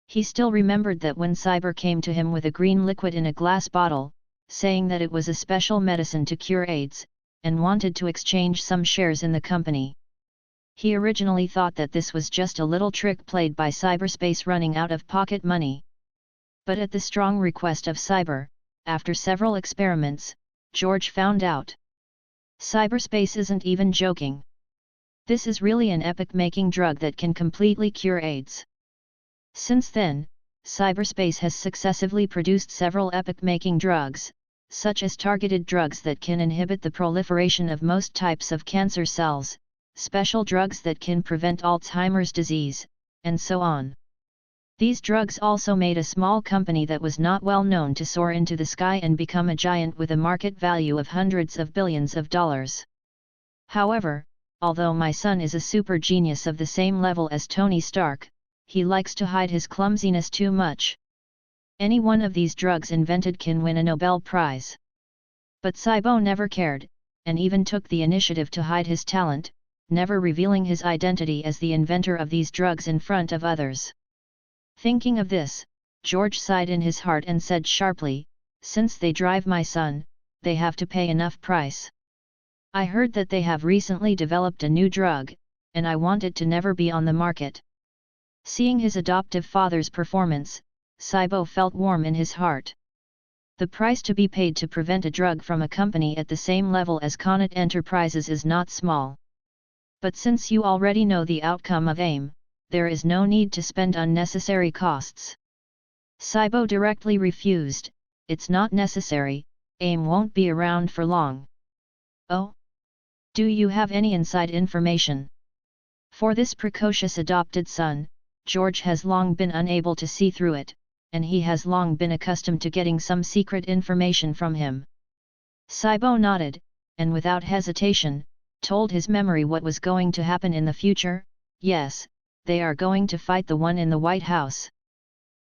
He still remembered that when Cyber came to him with a green liquid in a glass bottle, saying that it was a special medicine to cure AIDS, and wanted to exchange some shares in the company. He originally thought that this was just a little trick played by cyberspace running out of pocket money. But at the strong request of Cyber, after several experiments, George found out. Cyberspace isn't even joking. This is really an epoch-making drug that can completely cure AIDS. Since then, cyberspace has successively produced several epoch-making drugs, such as targeted drugs that can inhibit the proliferation of most types of cancer cells, special drugs that can prevent Alzheimer's disease, and so on. These drugs also made a small company that was not well known to soar into the sky and become a giant with a market value of hundreds of billions of dollars. However, although my son is a super genius of the same level as Tony Stark, he likes to hide his clumsiness too much. Any one of these drugs invented can win a Nobel Prize. But Cybo never cared, and even took the initiative to hide his talent, never revealing his identity as the inventor of these drugs in front of others. Thinking of this, George sighed in his heart and said sharply, "Since they drive my son, they have to pay enough price. I heard that they have recently developed a new drug, and I want it to never be on the market." Seeing his adoptive father's performance, Cybo felt warm in his heart. The price to be paid to prevent a drug from a company at the same level as Comet Enterprises is not small. But since you already know the outcome of AIM, there is no need to spend unnecessary costs. Cybo directly refused, "It's not necessary, AIM won't be around for long." "Oh? Do you have any inside information?" For this precocious adopted son, George has long been unable to see through it, and he has long been accustomed to getting some secret information from him. Cybo nodded, and without hesitation, told his memory what was going to happen in the future. Yes, they are going to fight the one in the White House.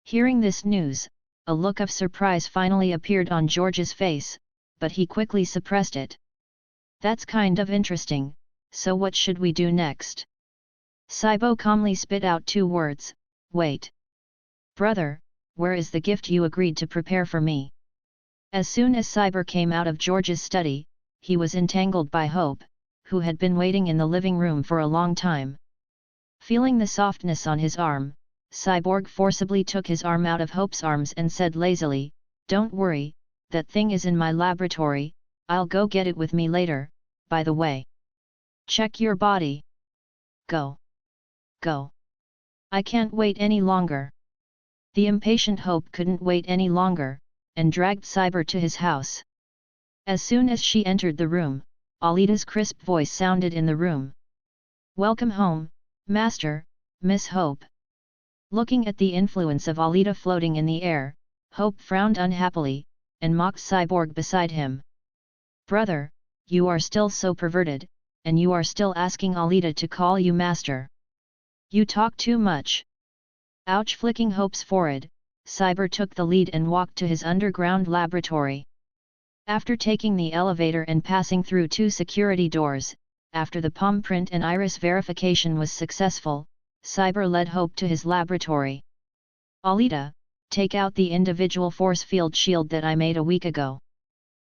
Hearing this news, a look of surprise finally appeared on George's face, but he quickly suppressed it. "That's kind of interesting, so what should we do next?" Cybo calmly spit out 2 words, "Wait. Brother, where is the gift you agreed to prepare for me?" As soon as Cyber came out of George's study, he was entangled by Hope, who had been waiting in the living room for a long time. Feeling the softness on his arm, Cyborg forcibly took his arm out of Hope's arms and said lazily, "Don't worry, that thing is in my laboratory, I'll go get it with me later. By the way, check your body. Go. Go. I can't wait any longer." The impatient Hope couldn't wait any longer, and dragged Cyber to his house. As soon as she entered the room, Alita's crisp voice sounded in the room. "Welcome home, Master, Miss Hope." Looking at the influence of Alita floating in the air, Hope frowned unhappily, and mocked Cyborg beside him. "Brother, you are still so perverted, and you are still asking Alita to call you Master. You talk too much." Ouch! Flicking Hope's forehead, Cyber took the lead and walked to his underground laboratory. After taking the elevator and passing through 2 security doors, after the palm print and iris verification was successful, Cyber led Hope to his laboratory. "Alita, take out the individual force field shield that I made a week ago."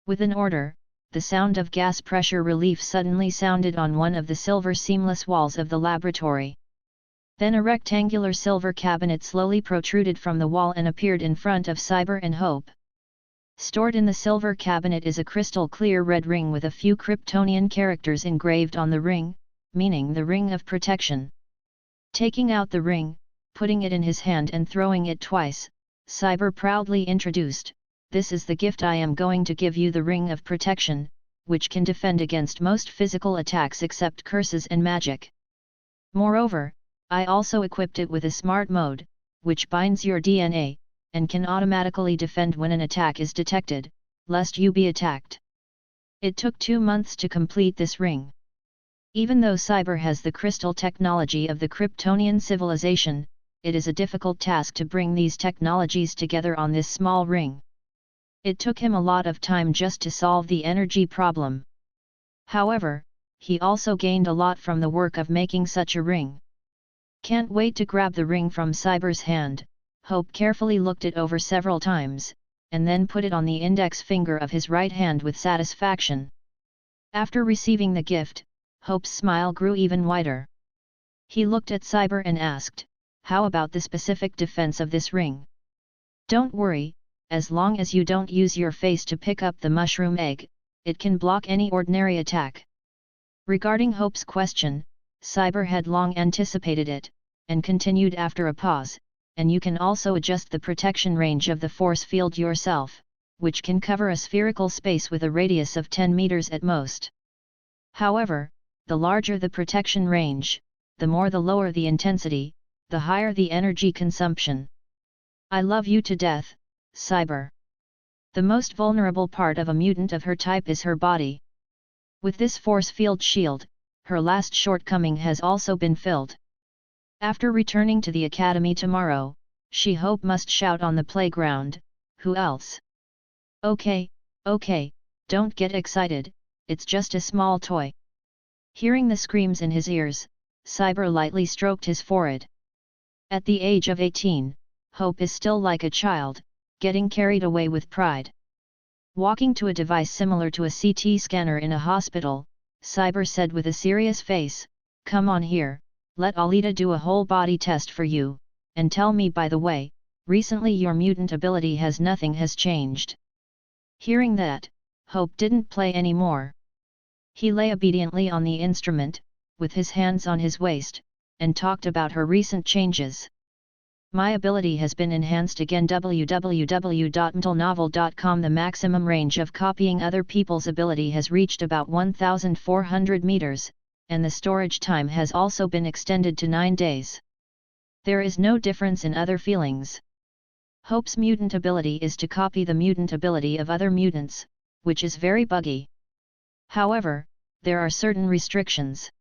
With an order, the sound of gas pressure relief suddenly sounded on one of the silver seamless walls of the laboratory. Then a rectangular silver cabinet slowly protruded from the wall and appeared in front of Cyber and Hope. Stored in the silver cabinet is a crystal clear red ring with a few Kryptonian characters engraved on the ring, meaning the Ring of Protection. Taking out the ring, putting it in his hand and throwing it twice, Cyber proudly introduced, "This is the gift I am going to give you, the Ring of Protection, which can defend against most physical attacks except curses and magic. Moreover, I also equipped it with a smart mode, which binds your DNA, and can automatically defend when an attack is detected, lest you be attacked." It took 2 months to complete this ring. Even though Cyber has the crystal technology of the Kryptonian civilization, it is a difficult task to bring these technologies together on this small ring. It took him a lot of time just to solve the energy problem. However, he also gained a lot from the work of making such a ring. "Can't wait to grab the ring from Cyber's hand." Hope carefully looked it over several times, and then put it on the index finger of his right hand with satisfaction. After receiving the gift, Hope's smile grew even wider. He looked at Cyber and asked, "How about the specific defense of this ring?" "Don't worry, as long as you don't use your face to pick up the mushroom egg, it can block any ordinary attack. Regarding Hope's question, Cyber had long anticipated it, and continued after a pause, and you can also adjust the protection range of the force field yourself, which can cover a spherical space with a radius of 10 meters at most. However, the larger the protection range, the more the lower the intensity, the higher the energy consumption. I love you to death, Cyber. The most vulnerable part of a mutant of her type is her body. With this force field shield, her last shortcoming has also been filled. After returning to the academy tomorrow, she Hope must shout on the playground, "Who else?" Okay, don't get excited, it's just a small toy." Hearing the screams in his ears, Cyber lightly stroked his forehead. At the age of 18, Hope is still like a child, getting carried away with pride. Walking to a device similar to a CT scanner in a hospital, Cyber said with a serious face, "Come on here, let Alita do a whole body test for you, and tell me by the way, recently your mutant ability nothing has changed." Hearing that, Hope didn't play anymore. He lay obediently on the instrument, with his hands on his waist, and talked about her recent changes. "My ability has been enhanced again. www.mtlnovel.com. The maximum range of copying other people's ability has reached about 1,400 meters, and the storage time has also been extended to 9 days. There is no difference in other feelings. Hope's mutant ability is to copy the mutant ability of other mutants, which is very buggy. However, there are certain restrictions.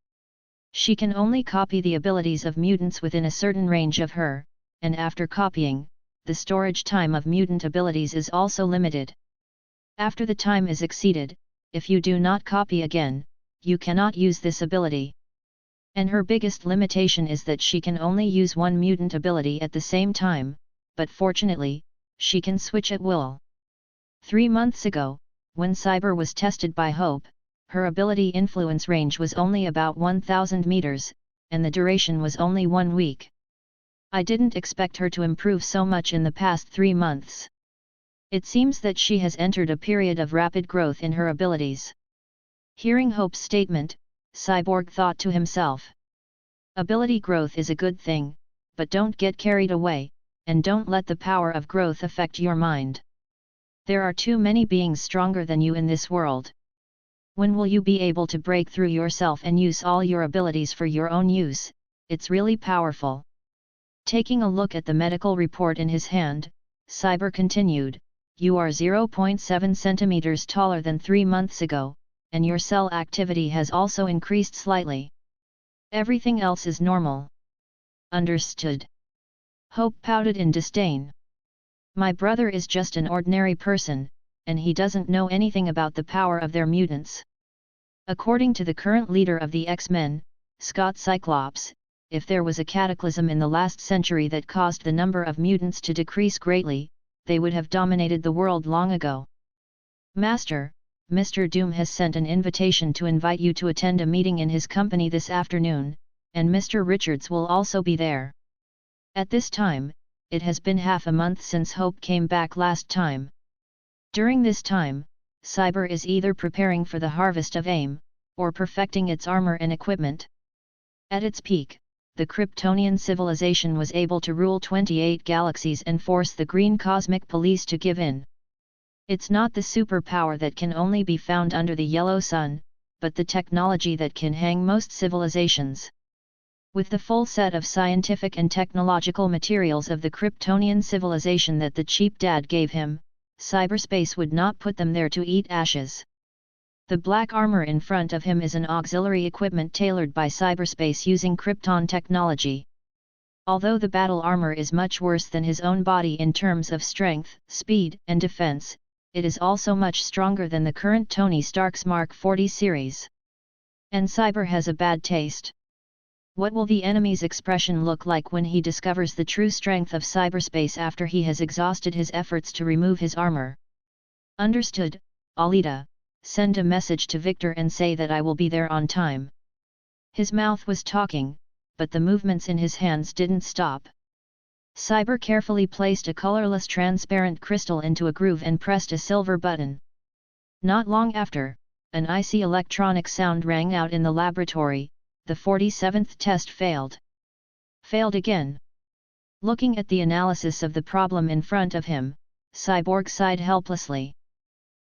She can only copy the abilities of mutants within a certain range of her, and after copying, the storage time of mutant abilities is also limited. After the time is exceeded, if you do not copy again, you cannot use this ability. And her biggest limitation is that she can only use one mutant ability at the same time, but fortunately, she can switch at will. 3 months ago, when Cyber was tested by Hope, her ability influence range was only about 1,000 meters, and the duration was only 1 week. I didn't expect her to improve so much in the past 3 months. It seems that she has entered a period of rapid growth in her abilities." Hearing Hope's statement, Cyborg thought to himself. Ability growth is a good thing, but don't get carried away, and don't let the power of growth affect your mind. There are too many beings stronger than you in this world. When will you be able to break through yourself and use all your abilities for your own use? It's really powerful. Taking a look at the medical report in his hand, Cyber continued, "You are 0.7 centimeters taller than 3 months ago, and your cell activity has also increased slightly. Everything else is normal." "Understood." Hope pouted in disdain. "My brother is just an ordinary person, and he doesn't know anything about the power of their mutants. According to the current leader of the X-Men, Scott Cyclops, if there was a cataclysm in the last century that caused the number of mutants to decrease greatly, they would have dominated the world long ago. Master, Mr. Doom has sent an invitation to invite you to attend a meeting in his company this afternoon, and Mr. Richards will also be there." At this time, it has been half a month since Hope came back last time. During this time, Cyber is either preparing for the harvest of AIM, or perfecting its armor and equipment. At its peak, the Kryptonian civilization was able to rule 28 galaxies and force the Green Cosmic Police to give in. It's not the superpower that can only be found under the yellow sun, but the technology that can hang most civilizations. With the full set of scientific and technological materials of the Kryptonian civilization that the cheap dad gave him, cyberspace would not put them there to eat ashes. The black armor in front of him is an auxiliary equipment tailored by cyberspace using Krypton technology. Although the battle armor is much worse than his own body in terms of strength, speed, and defense, it is also much stronger than the current Tony Stark's Mark 40 series. And Cyber has a bad taste. What will the enemy's expression look like when he discovers the true strength of cyberspace after he has exhausted his efforts to remove his armor? "Understood, Alita. Send a message to Victor and say that I will be there on time." His mouth was talking, but the movements in his hands didn't stop. Cyber carefully placed a colorless transparent crystal into a groove and pressed a silver button. Not long after, an icy electronic sound rang out in the laboratory. The 47th test failed. Failed again. Looking at the analysis of the problem in front of him, Cyborg sighed helplessly.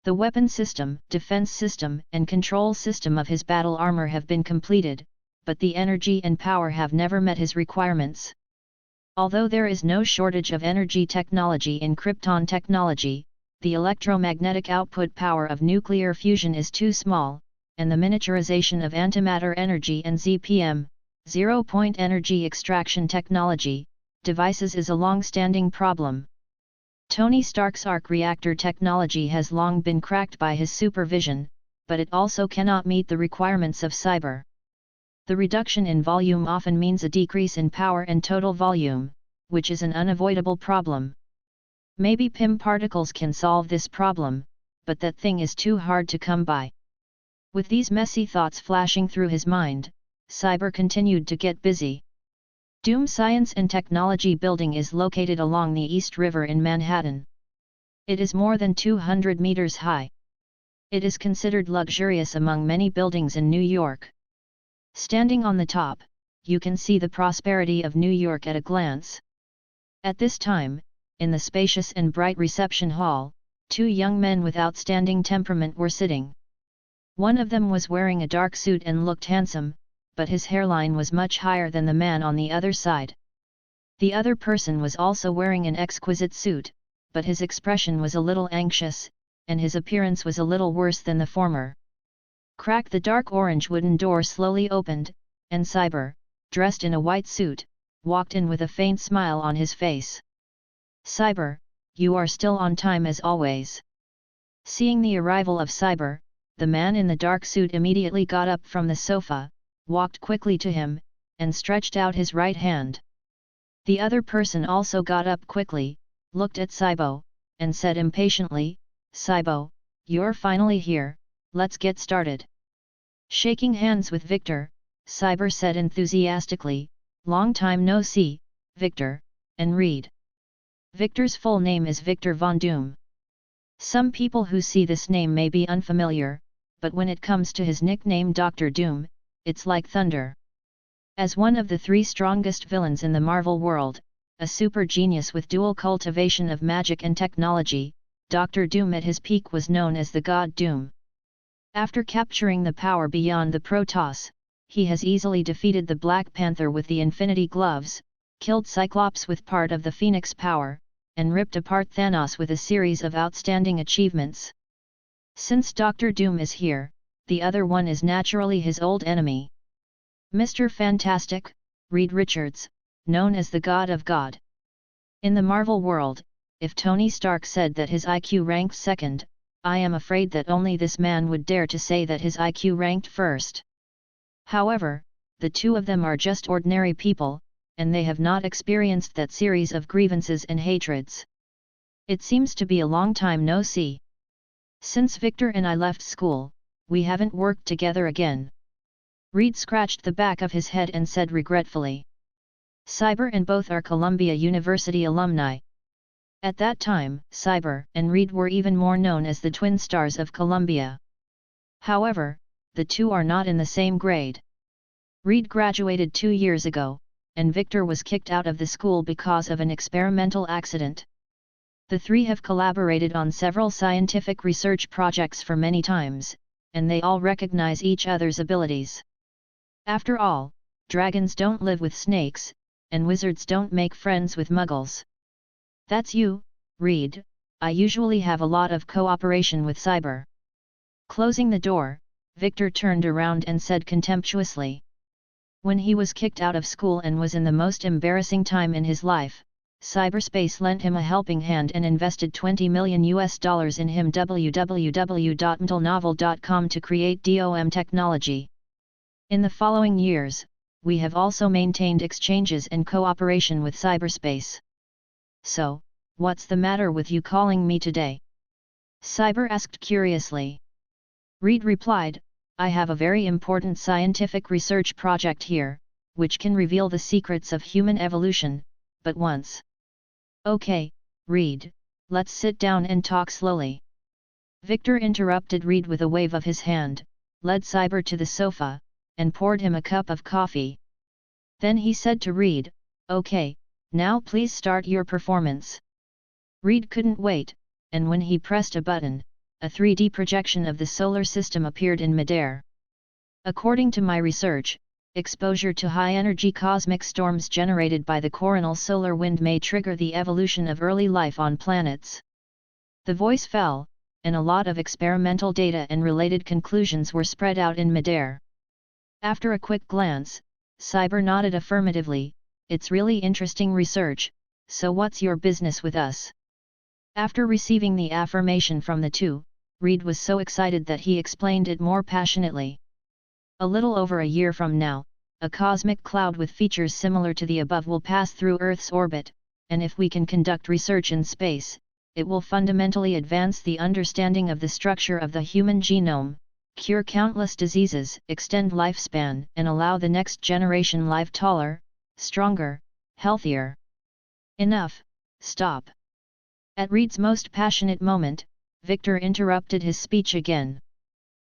The weapon system, defense system, and control system of his battle armor have been completed, but the energy and power have never met his requirements. Although there is no shortage of energy technology in Krypton technology, the electromagnetic output power of nuclear fusion is too small, and the miniaturization of antimatter energy and ZPM, zero-point energy extraction technology, devices is a long-standing problem. Tony Stark's arc reactor technology has long been cracked by his supervision, but it also cannot meet the requirements of Cyber. The reduction in volume often means a decrease in power and total volume, which is an unavoidable problem. Maybe PIM particles can solve this problem, but that thing is too hard to come by. With these messy thoughts flashing through his mind, Cyber continued to get busy. Doom Science and Technology Building is located along the East River in Manhattan. It is more than 200 meters high. It is considered luxurious among many buildings in New York. Standing on the top, you can see the prosperity of New York at a glance. At this time, in the spacious and bright reception hall, two young men with outstanding temperament were sitting. One of them was wearing a dark suit and looked handsome, but his hairline was much higher than the man on the other side. The other person was also wearing an exquisite suit, but his expression was a little anxious, and his appearance was a little worse than the former. Crack! The dark orange wooden door slowly opened, and Cyber, dressed in a white suit, walked in with a faint smile on his face. Cyber, you are still on time as always. Seeing the arrival of Cyber, the man in the dark suit immediately got up from the sofa, walked quickly to him, and stretched out his right hand. The other person also got up quickly, looked at Cybo, and said impatiently, Cybo, you're finally here, let's get started. Shaking hands with Victor, Cyber said enthusiastically, long time no see, Victor, and Reed. Victor's full name is Victor Von Doom. Some people who see this name may be unfamiliar, but when it comes to his nickname Dr. Doom, it's like thunder. As one of the three strongest villains in the Marvel world, a super genius with dual cultivation of magic and technology, Dr. Doom at his peak was known as the God Doom. After capturing the power beyond the Protoss, he has easily defeated the Black Panther with the Infinity Gloves, killed Cyclops with part of the Phoenix power, and ripped apart Thanos with a series of outstanding achievements. Since Dr. Doom is here, the other one is naturally his old enemy. Mr. Fantastic, Reed Richards, known as the God of God. In the Marvel world, if Tony Stark said that his IQ ranked second, I am afraid that only this man would dare to say that his IQ ranked first. However, the two of them are just ordinary people, and they have not experienced that series of grievances and hatreds. It seems to be a long time no see. Since Victor and I left school, we haven't worked together again. Reed scratched the back of his head and said regretfully. Cyber and both are Columbia University alumni. At that time, Cyber and Reed were even more known as the twin stars of Columbia. However, the two are not in the same grade. Reed graduated 2 years ago, and Victor was kicked out of the school because of an experimental accident. The three have collaborated on several scientific research projects for many times, and they all recognize each other's abilities. After all, dragons don't live with snakes, and wizards don't make friends with muggles. That's you, Reed. I usually have a lot of cooperation with Cyber. Closing the door, Victor turned around and said contemptuously. When he was kicked out of school and was in the most embarrassing time in his life, Cyberspace lent him a helping hand and invested $20 million in him. www.mtlnovel.com to create DOM technology. In the following years, we have also maintained exchanges and cooperation with Cyberspace. So, what's the matter with you calling me today? Cyber asked curiously. Reed replied, I have a very important scientific research project here, which can reveal the secrets of human evolution, but once Okay, Reed, let's sit down and talk slowly. Victor interrupted Reed with a wave of his hand, led Cyber to the sofa, and poured him a cup of coffee. Then he said to Reed, "Okay, now please start your performance." Reed couldn't wait, and when he pressed a button, a 3D projection of the solar system appeared in midair. According to my research, exposure to high-energy cosmic storms generated by the coronal solar wind may trigger the evolution of early life on planets. The voice fell, and a lot of experimental data and related conclusions were spread out in midair. After a quick glance, Cyber nodded affirmatively. "It's really interesting research, so what's your business with us?" After receiving the affirmation from the two, Reed was so excited that he explained it more passionately. "A little over a year from now, a cosmic cloud with features similar to the above will pass through Earth's orbit, and if we can conduct research in space, it will fundamentally advance the understanding of the structure of the human genome, cure countless diseases, extend lifespan, and allow the next generation live taller, stronger, healthier." "Enough, stop." At Reed's most passionate moment, Victor interrupted his speech again.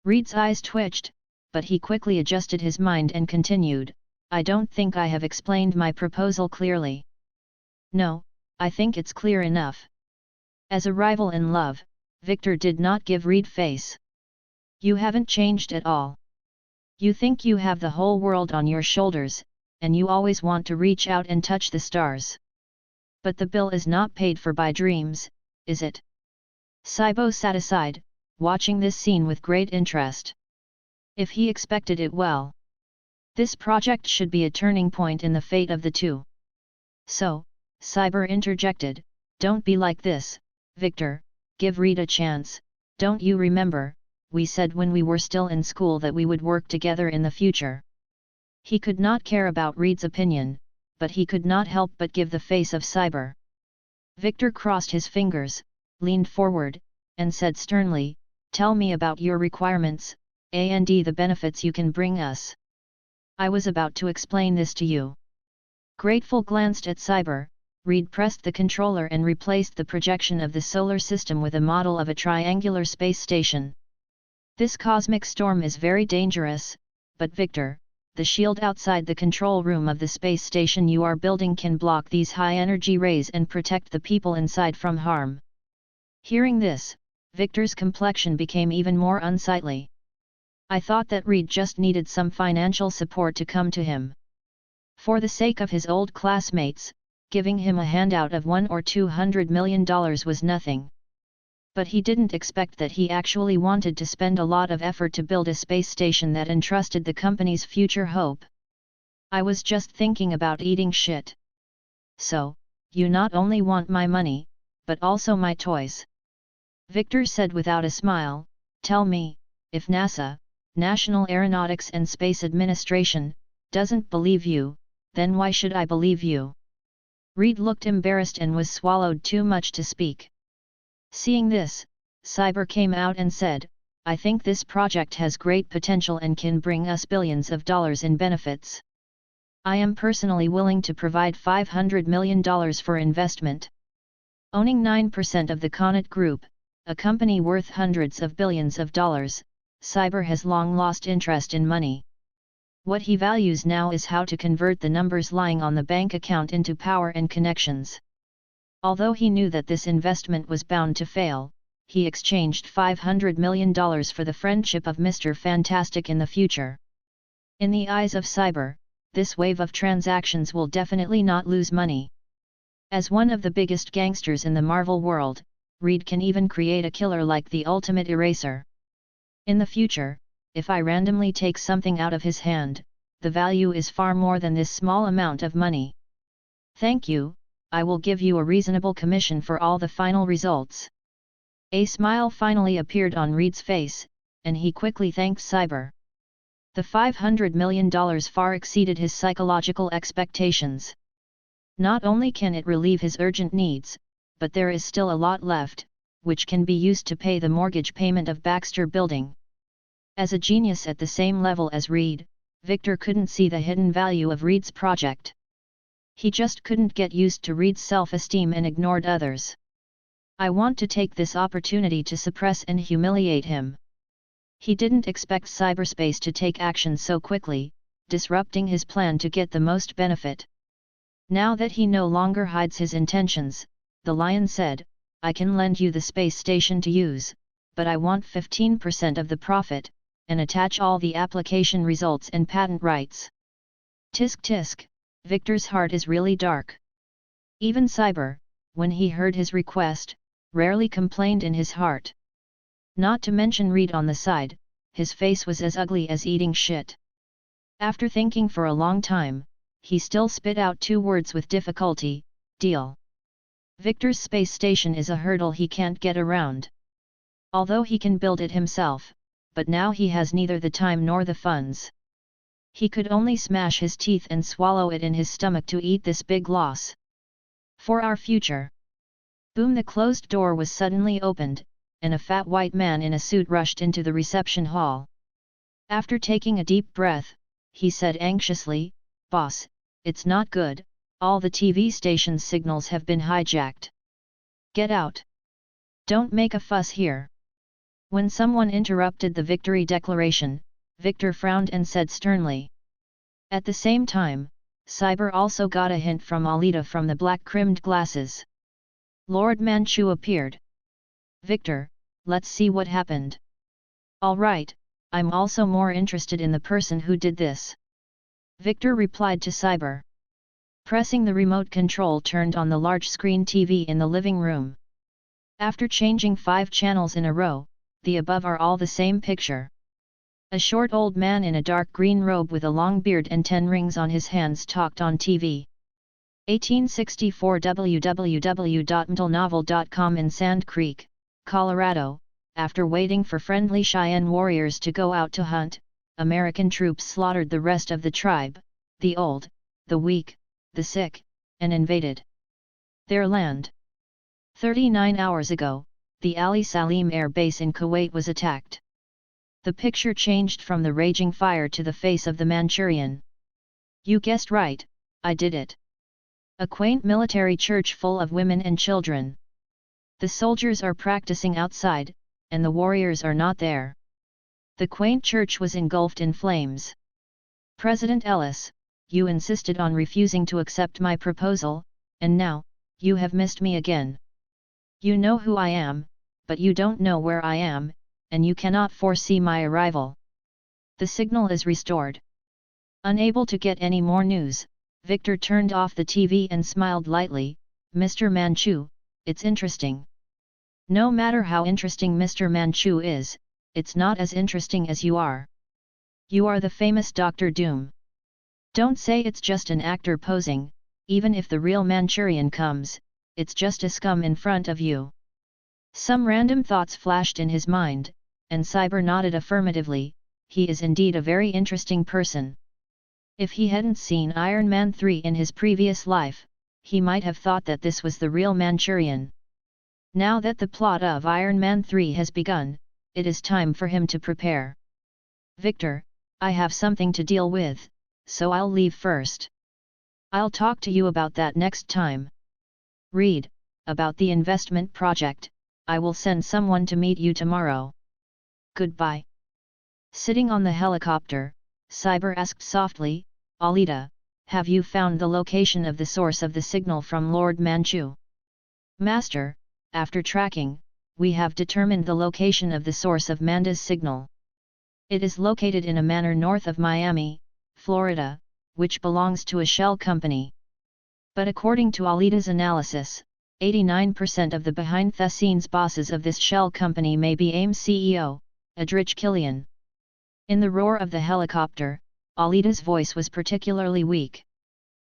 Reed's eyes twitched, but he quickly adjusted his mind and continued, "I don't think I have explained my proposal clearly." "No, I think it's clear enough." As a rival in love, Victor did not give Reed face. "You haven't changed at all. You think you have the whole world on your shoulders, and you always want to reach out and touch the stars. But the bill is not paid for by dreams, is it?" Cybo sat aside, watching this scene with great interest. If he expected it well. This project should be a turning point in the fate of the two. "So," Cyber interjected, "don't be like this, Victor, give Reed a chance. Don't you remember, we said when we were still in school that we would work together in the future?" He could not care about Reed's opinion, but he could not help but give the face of Cyber. Victor crossed his fingers, leaned forward, and said sternly, "Tell me about your requirements, and the benefits you can bring us." "I was about to explain this to you." Grateful glanced at Cyber. Reed pressed the controller and replaced the projection of the solar system with a model of a triangular space station. "This cosmic storm is very dangerous, but Victor, the shield outside the control room of the space station you are building can block these high-energy rays and protect the people inside from harm." Hearing this, Victor's complexion became even more unsightly. "I thought that Reed just needed some financial support to come to him. For the sake of his old classmates, giving him a handout of $100 or $200 million was nothing. But he didn't expect that he actually wanted to spend a lot of effort to build a space station that entrusted the company's future hope. I was just thinking about eating shit." "So, you not only want my money, but also my toys?" Victor said without a smile. "Tell me, if NASA, National Aeronautics and Space Administration, doesn't believe you, then why should I believe you?" Reed looked embarrassed and was swallowed too much to speak. Seeing this, Cyber came out and said, "I think this project has great potential and can bring us billions of dollars in benefits. I am personally willing to provide $500 million for investment." Owning 9% of the Connet Group, a company worth hundreds of billions of dollars, Cyber has long lost interest in money. What he values now is how to convert the numbers lying on the bank account into power and connections. Although he knew that this investment was bound to fail, he exchanged $500 million for the friendship of Mr. Fantastic in the future. In the eyes of Cyber, this wave of transactions will definitely not lose money. As one of the biggest gangsters in the Marvel world, Reed can even create a killer like the Ultimate Eraser. In the future, if I randomly take something out of his hand, the value is far more than this small amount of money. "Thank you, I will give you a reasonable commission for all the final results." A smile finally appeared on Reed's face, and he quickly thanked Cyber. The $500 million far exceeded his psychological expectations. Not only can it relieve his urgent needs, but there is still a lot left, which can be used to pay the mortgage payment of Baxter Building. As a genius at the same level as Reed, Victor couldn't see the hidden value of Reed's project. He just couldn't get used to Reed's self-esteem and ignored others. I want to take this opportunity to suppress and humiliate him. He didn't expect cyberspace to take action so quickly, disrupting his plan to get the most benefit. Now that he no longer hides his intentions, the lion said, I can lend you the space station to use, but I want 15% of the profit, and attach all the application results and patent rights. Tisk tisk, Victor's heart is really dark. Even Cyber, when he heard his request, rarely complained in his heart. Not to mention Reed on the side, his face was as ugly as eating shit. After thinking for a long time, he still spit out 2 words with difficulty, deal. Victor's space station is a hurdle he can't get around. Although he can build it himself, but now he has neither the time nor the funds. He could only smash his teeth and swallow it in his stomach to eat this big loss. For our future. Boom! The closed door was suddenly opened, and a fat white man in a suit rushed into the reception hall. After taking a deep breath, he said anxiously, Boss, it's not good, all the TV station's signals have been hijacked. Get out. Don't make a fuss here. When someone interrupted the victory declaration, Victor frowned and said sternly. At the same time, Cyber also got a hint from Alita from the black-rimmed glasses. Lord Manchu appeared. Victor, let's see what happened. All right, I'm also more interested in the person who did this. Victor replied to Cyber. Pressing the remote control turned on the large screen TV in the living room. After changing 5 channels in a row, the above are all the same picture. A short old man in a dark green robe with a long beard and 10 rings on his hands talked on TV. 1864 www.mtlnovel.com. In Sand Creek, Colorado, after waiting for friendly Cheyenne warriors to go out to hunt, American troops slaughtered the rest of the tribe, the old, the weak, the sick, and invaded their land. 39 hours ago, the Ali Salim Air Base in Kuwait was attacked. The picture changed from the raging fire to the face of the Manchurian. You guessed right, I did it. A quaint military church full of women and children. The soldiers are practicing outside, and the warriors are not there. The quaint church was engulfed in flames. President Ellis, you insisted on refusing to accept my proposal, and now, you have missed me again. You know who I am, but you don't know where I am, and you cannot foresee my arrival. The signal is restored. Unable to get any more news, Victor turned off the TV and smiled lightly. Mr. Manchu, it's interesting. No matter how interesting Mr. Manchu is, it's not as interesting as you are. You are the famous Dr. Doom. Don't say it's just an actor posing, even if the real Manchurian comes, it's just a scum in front of you. Some random thoughts flashed in his mind, and Cyber nodded affirmatively. He is indeed a very interesting person. If he hadn't seen Iron Man 3 in his previous life, he might have thought that this was the real Manchurian. Now that the plot of Iron Man 3 has begun, it is time for him to prepare. Victor, I have something to deal with, so I'll leave first. I'll talk to you about that next time. Reed, about the investment project, I will send someone to meet you tomorrow. Goodbye. Sitting on the helicopter, Cyber asked softly, Alita, have you found the location of the source of the signal from Lord Manchu? Master, after tracking, we have determined the location of the source of Manda's signal. It is located in a manor north of Miami, Florida, which belongs to a shell company. But according to Alita's analysis, 89% of the behind-the-scenes bosses of this shell company may be AIM CEO, Adrich Killian. In the roar of the helicopter, Alita's voice was particularly weak.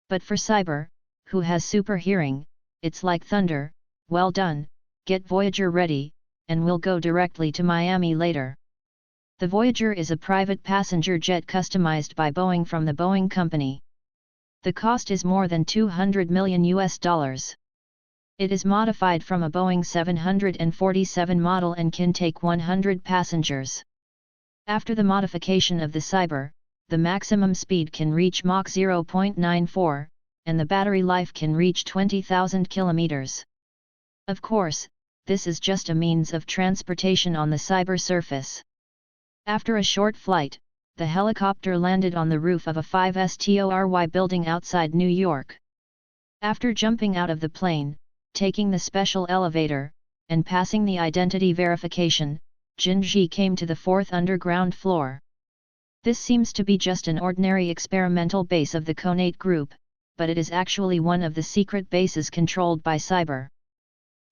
But for Cyber, who has super hearing, it's like thunder. Well done, get Voyager ready, and we'll go directly to Miami later. The Voyager is a private passenger jet customized by Boeing from the Boeing Company. The cost is more than $200 million. It is modified from a Boeing 747 model and can take 100 passengers. After the modification of the Cyber, the maximum speed can reach Mach 0.94, and the battery life can reach 20,000 kilometers. Of course, this is just a means of transportation on the cyber surface. After a short flight, the helicopter landed on the roof of a 5-story building outside New York. After jumping out of the plane, taking the special elevator, and passing the identity verification, Jinji came to the 4th underground floor. This seems to be just an ordinary experimental base of the Konate group, but it is actually one of the secret bases controlled by cyber.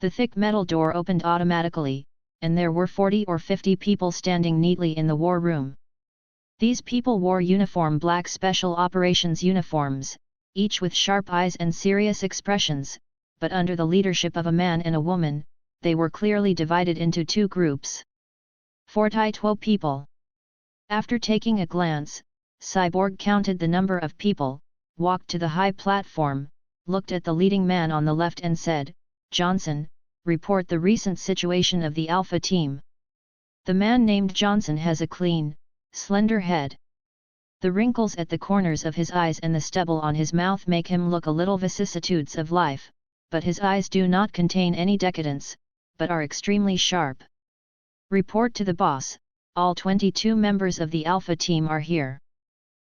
The thick metal door opened automatically, and there were 40 or 50 people standing neatly in the war room. These people wore uniform black special operations uniforms, each with sharp eyes and serious expressions, but under the leadership of a man and a woman, they were clearly divided into two groups. 42 people. After taking a glance, Cyborg counted the number of people, walked to the high platform, looked at the leading man on the left and said, "Johnson, report the recent situation of the Alpha team." The man named Johnson has a clean, slender head. The wrinkles at the corners of his eyes and the stubble on his mouth make him look a little vicissitudes of life, but his eyes do not contain any decadence, but are extremely sharp. "Report to the boss, all 22 members of the Alpha team are here.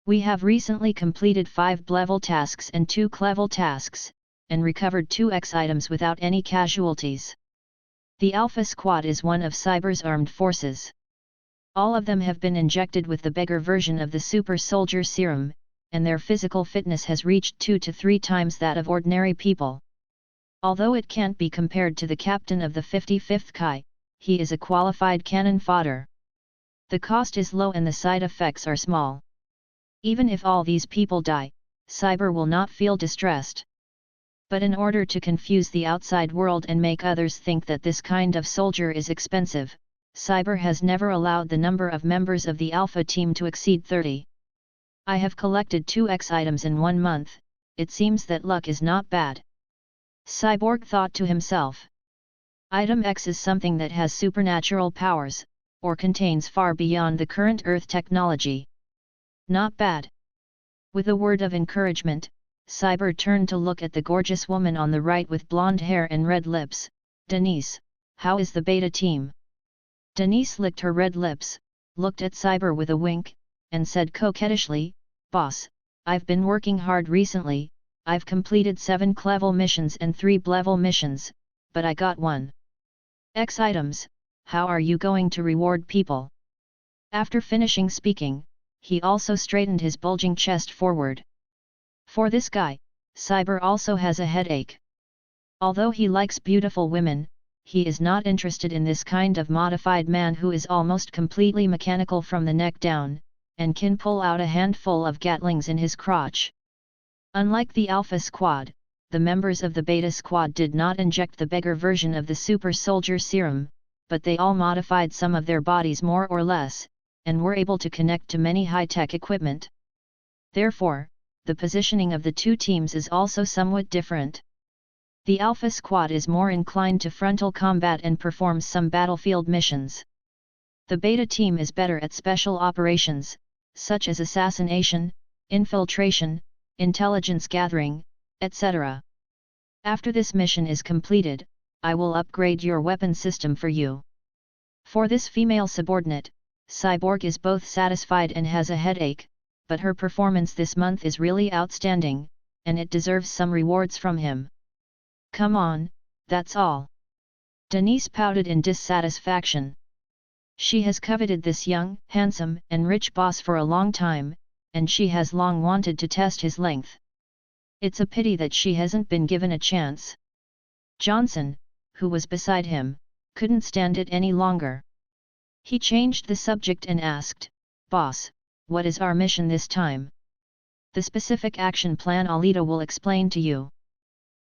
We have recently completed 5 level tasks and 2 clevel tasks, and recovered 2 X items without any casualties. The Alpha Squad is one of Cyber's armed forces. All of them have been injected with the beggar version of the super soldier serum, and their physical fitness has reached 2 to 3 times that of ordinary people. Although it can't be compared to the captain of the 55th Kai, he is a qualified cannon fodder. The cost is low and the side effects are small. Even if all these people die, Cyber will not feel distressed. But in order to confuse the outside world and make others think that this kind of soldier is expensive, Cyber has never allowed the number of members of the Alpha team to exceed 30. I have collected 2 X items in 1 month, it seems that luck is not bad." Cyborg thought to himself. Item X is something that has supernatural powers, or contains far beyond the current Earth technology. Not bad. With a word of encouragement, Cyber turned to look at the gorgeous woman on the right with blonde hair and red lips. "Denise, how is the beta team?" Denise licked her red lips, looked at Cyber with a wink, and said coquettishly, "Boss, I've been working hard recently, I've completed 7 clevel missions and 3 blevel missions, but I got 1 X items, how are you going to reward people?" After finishing speaking, he also straightened his bulging chest forward. For this guy, Cyber also has a headache. Although he likes beautiful women, he is not interested in this kind of modified man who is almost completely mechanical from the neck down, and can pull out a handful of gatlings in his crotch. Unlike the Alpha Squad, the members of the Beta Squad did not inject the beggar version of the super soldier serum, but they all modified some of their bodies more or less, and were able to connect to many high-tech equipment. Therefore, the positioning of the two teams is also somewhat different. The Alpha Squad is more inclined to frontal combat and performs some battlefield missions. The Beta team is better at special operations, such as assassination, infiltration, intelligence gathering, etc. After this mission is completed, I will upgrade your weapon system for you. For this female subordinate, Cyborg is both satisfied and has a headache, but her performance this month is really outstanding, and it deserves some rewards from him. "Come on, that's all." Denise pouted in dissatisfaction. She has coveted this young, handsome, and rich boss for a long time, and she has long wanted to test his length. It's a pity that she hasn't been given a chance. Johnson, who was beside him, couldn't stand it any longer. He changed the subject and asked, "Boss, what is our mission this time?" "The specific action plan Alita will explain to you."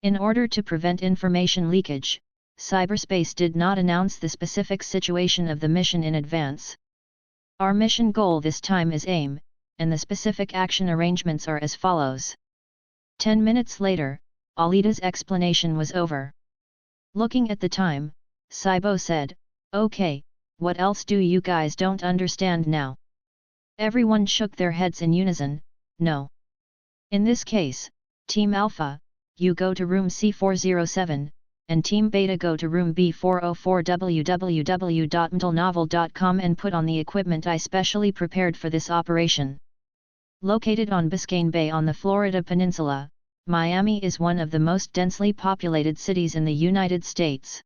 In order to prevent information leakage, cyberspace did not announce the specific situation of the mission in advance. Our mission goal this time is AIM, and the specific action arrangements are as follows. 10 minutes later, Alita's explanation was over. Looking at the time, Cybo said, "Okay, what else do you guys don't understand now?" Everyone shook their heads in unison, "No." In this case, Team Alpha, you go to room C407, and Team Beta go to room B404 www.mtlnovel.com and put on the equipment I specially prepared for this operation. Located on Biscayne Bay on the Florida Peninsula, Miami is one of the most densely populated cities in the United States.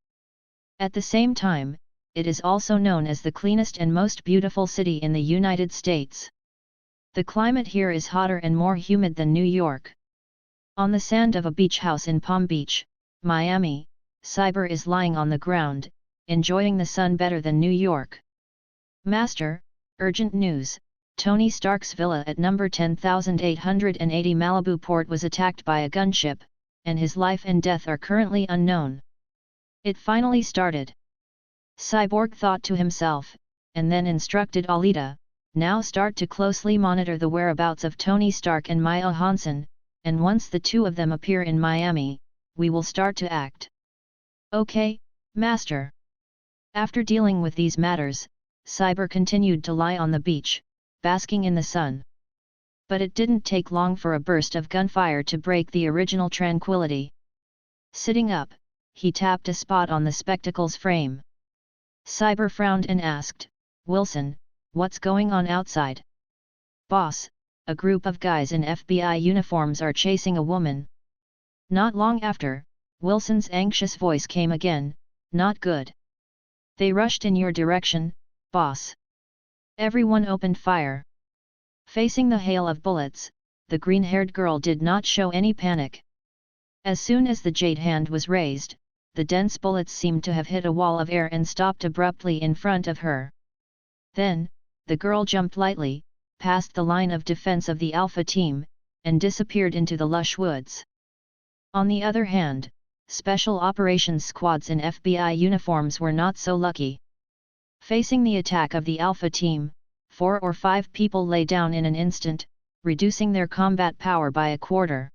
At the same time, it is also known as the cleanest and most beautiful city in the United States. The climate here is hotter and more humid than New York. On the sand of a beach house in Palm Beach, Miami, Cyber is lying on the ground, enjoying the sun better than New York. Master, urgent news, Tony Stark's villa at number 10880 Malibu Port was attacked by a gunship, and his life and death are currently unknown. It finally started. Cyborg thought to himself, and then instructed Alita, now start to closely monitor the whereabouts of Tony Stark and Maya Hansen, and once the two of them appear in Miami, we will start to act. Okay, Master. After dealing with these matters, Cyber continued to lie on the beach, basking in the sun. But it didn't take long for a burst of gunfire to break the original tranquility. Sitting up, he tapped a spot on the spectacles frame. Cyber frowned and asked, Wilson, what's going on outside? Boss, a group of guys in FBI uniforms are chasing a woman. Not long after, Wilson's anxious voice came again, not good. They rushed in your direction, boss. Everyone opened fire. Facing the hail of bullets, the green-haired girl did not show any panic. As soon as the jade hand was raised, the dense bullets seemed to have hit a wall of air and stopped abruptly in front of her. Then, the girl jumped lightly, past the line of defense of the Alpha team, and disappeared into the lush woods. On the other hand, special operations squads in FBI uniforms were not so lucky. Facing the attack of the Alpha team, 4 or 5 people lay down in an instant, reducing their combat power by a quarter.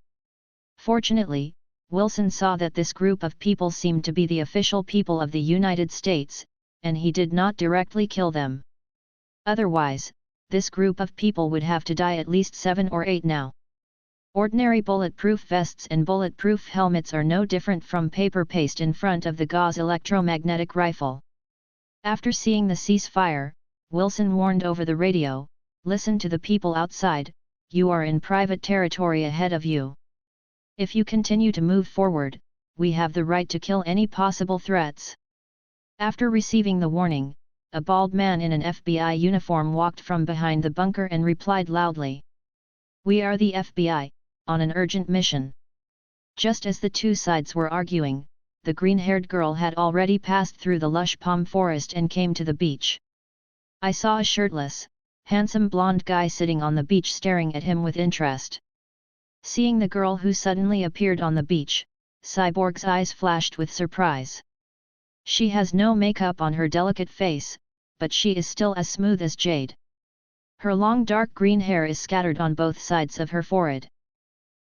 Fortunately, Wilson saw that this group of people seemed to be the official people of the United States, and he did not directly kill them. Otherwise, this group of people would have to die at least 7 or 8 now. Ordinary bulletproof vests and bulletproof helmets are no different from paper paste in front of the Gauss electromagnetic rifle. After seeing the ceasefire, Wilson warned over the radio, listen to the people outside, you are in private territory ahead of you. If you continue to move forward, we have the right to kill any possible threats. After receiving the warning, a bald man in an FBI uniform walked from behind the bunker and replied loudly. We are the FBI, on an urgent mission. Just as the two sides were arguing, the green-haired girl had already passed through the lush palm forest and came to the beach. I saw a shirtless, handsome blonde guy sitting on the beach staring at him with interest. Seeing the girl who suddenly appeared on the beach, Cyborg's eyes flashed with surprise. She has no makeup on her delicate face, but she is still as smooth as jade. Her long dark green hair is scattered on both sides of her forehead.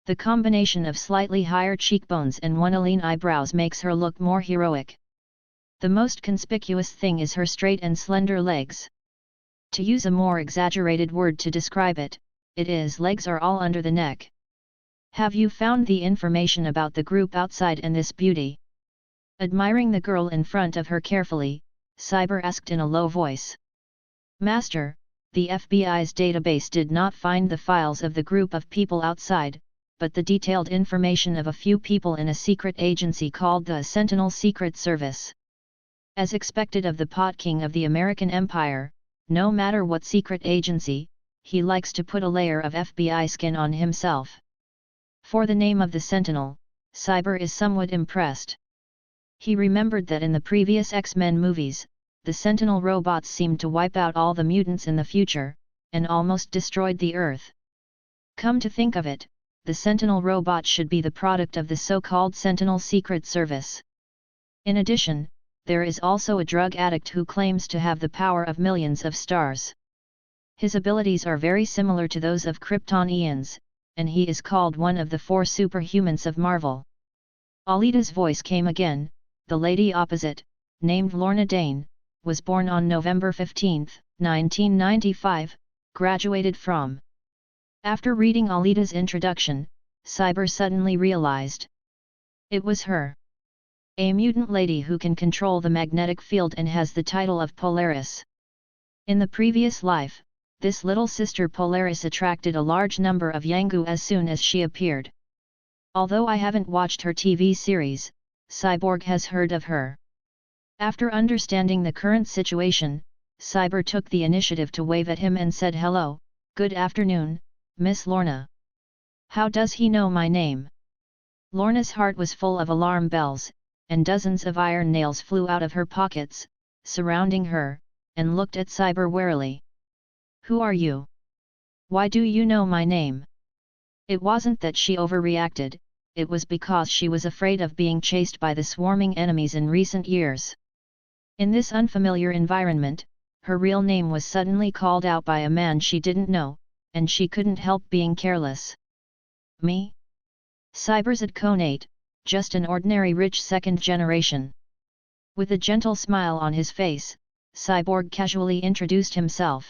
The combination of slightly higher cheekbones and one-line eyebrows makes her look more heroic. The most conspicuous thing is her straight and slender legs. To use a more exaggerated word to describe it, legs are all under the neck. Have you found the information about the group outside and this beauty? Admiring the girl in front of her carefully, Cyber asked in a low voice. Master, the FBI's database did not find the files of the group of people outside, but the detailed information of a few people in a secret agency called the Sentinel Secret Service. As expected of the Pot King of the American Empire, no matter what secret agency, he likes to put a layer of FBI skin on himself. For the name of the Sentinel, Cyber is somewhat impressed. He remembered that in the previous X-Men movies, the Sentinel robots seemed to wipe out all the mutants in the future, and almost destroyed the Earth. Come to think of it, the Sentinel robot should be the product of the so-called Sentinel Secret Service. In addition, there is also a drug addict who claims to have the power of millions of stars. His abilities are very similar to those of Kryptonians, and he is called one of the 4 superhumans of Marvel. Alita's voice came again. The lady opposite, named Lorna Dane, was born on November 15, 1995, graduated from. After reading Alita's introduction, Cyber suddenly realized. It was her. A mutant lady who can control the magnetic field and has the title of Polaris. In the previous life, this little sister Polaris attracted a large number of Yangu as soon as she appeared. Although I haven't watched her TV series, Cyborg has heard of her. After understanding the current situation, Cyber took the initiative to wave at him and said hello, good afternoon, Miss Lorna. How does he know my name? Lorna's heart was full of alarm bells, and dozens of iron nails flew out of her pockets, surrounding her, and looked at Cyber warily. Who are you? Why do you know my name? It wasn't that she overreacted, it was because she was afraid of being chased by the swarming enemies in recent years. In this unfamiliar environment, her real name was suddenly called out by a man she didn't know, and she couldn't help being careless. Me? Cyber's Conate, just an ordinary rich second generation. With a gentle smile on his face, Cyborg casually introduced himself.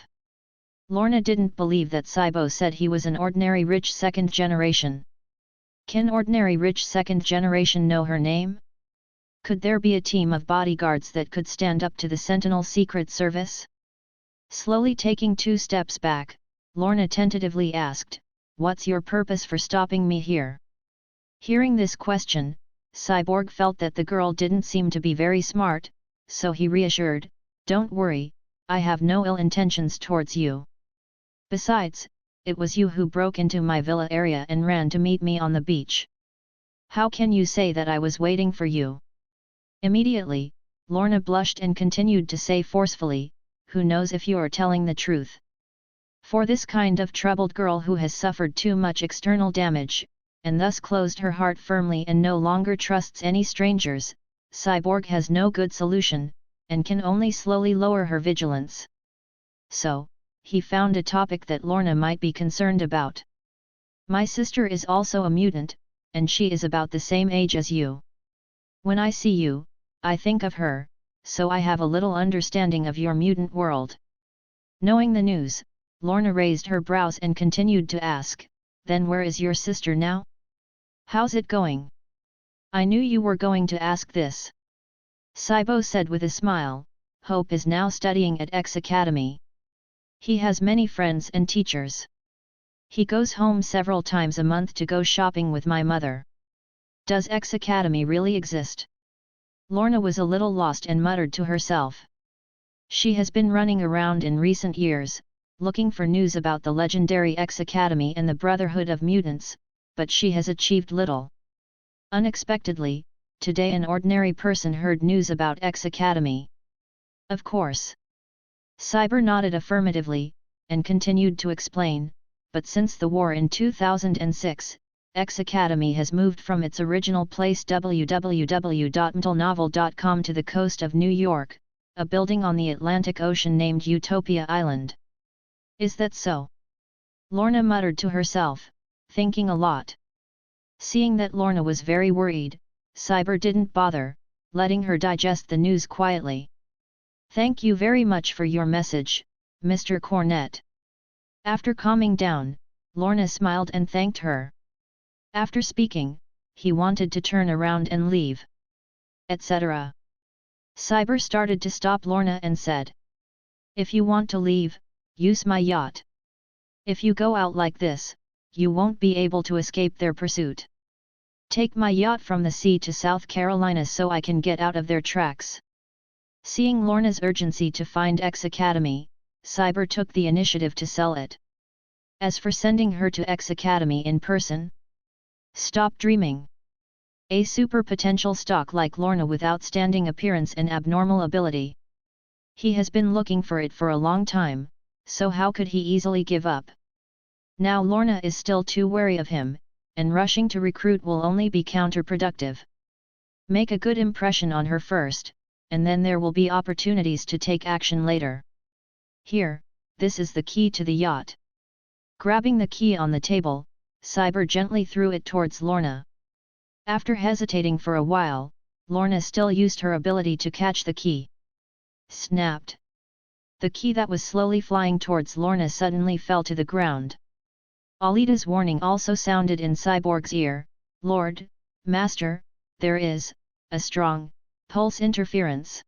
Lorna didn't believe that Cybo said he was an ordinary rich second generation. Can ordinary rich second generation know her name? Could there be a team of bodyguards that could stand up to the Sentinel Secret Service? Slowly taking 2 steps back, Lorna tentatively asked, "What's your purpose for stopping me here?" Hearing this question, Cyborg felt that the girl didn't seem to be very smart, so he reassured, "Don't worry, I have no ill intentions towards you. Besides, it was you who broke into my villa area and ran to meet me on the beach. How can you say that I was waiting for you?" Immediately, Lorna blushed and continued to say forcefully, "Who knows if you're telling the truth?" For this kind of troubled girl who has suffered too much external damage, and thus closed her heart firmly and no longer trusts any strangers, Cyborg has no good solution, and can only slowly lower her vigilance. So, he found a topic that Lorna might be concerned about. "My sister is also a mutant, and she is about the same age as you. When I see you, I think of her, so I have a little understanding of your mutant world." Knowing the news, Lorna raised her brows and continued to ask, "Then where is your sister now? How's it going?" "I knew you were going to ask this," Cybo said with a smile. "Hope is now studying at X Academy. He has many friends and teachers. He goes home several times a month to go shopping with my mother." "Does X Academy really exist?" Lorna was a little lost and muttered to herself. She has been running around in recent years, looking for news about the legendary X Academy and the Brotherhood of Mutants, but she has achieved little. Unexpectedly, today an ordinary person heard news about X Academy. "Of course." Cyber nodded affirmatively, and continued to explain, "But since the war in 2006, X Academy has moved from its original place www.mtlnovel.com to the coast of New York, a building on the Atlantic Ocean named Utopia Island." "Is that so?" Lorna muttered to herself, thinking a lot. Seeing that Lorna was very worried, Cyber didn't bother, letting her digest the news quietly. "Thank you very much for your message, Mr. Cornett." After calming down, Lorna smiled and thanked her. After speaking, he wanted to turn around and leave, etc. Cyber started to stop Lorna and said, "If you want to leave, use my yacht. If you go out like this, you won't be able to escape their pursuit. Take my yacht from the sea to South Carolina so I can get out of their tracks." Seeing Lorna's urgency to find X Academy, Cyber took the initiative to sell it. As for sending her to X Academy in person, stop dreaming. A super potential stock like Lorna with outstanding appearance and abnormal ability. He has been looking for it for a long time, so how could he easily give up? Now Lorna is still too wary of him, and rushing to recruit will only be counterproductive. Make a good impression on her first, and then there will be opportunities to take action later. Here, this is the key to the yacht. Grabbing the key on the table, Cyber gently threw it towards Lorna. After hesitating for a while, Lorna still used her ability to catch the key. Snapped. The key that was slowly flying towards Lorna suddenly fell to the ground. Alita's warning also sounded in Cyborg's ear, "Lord, Master, there is a strong pulse interference."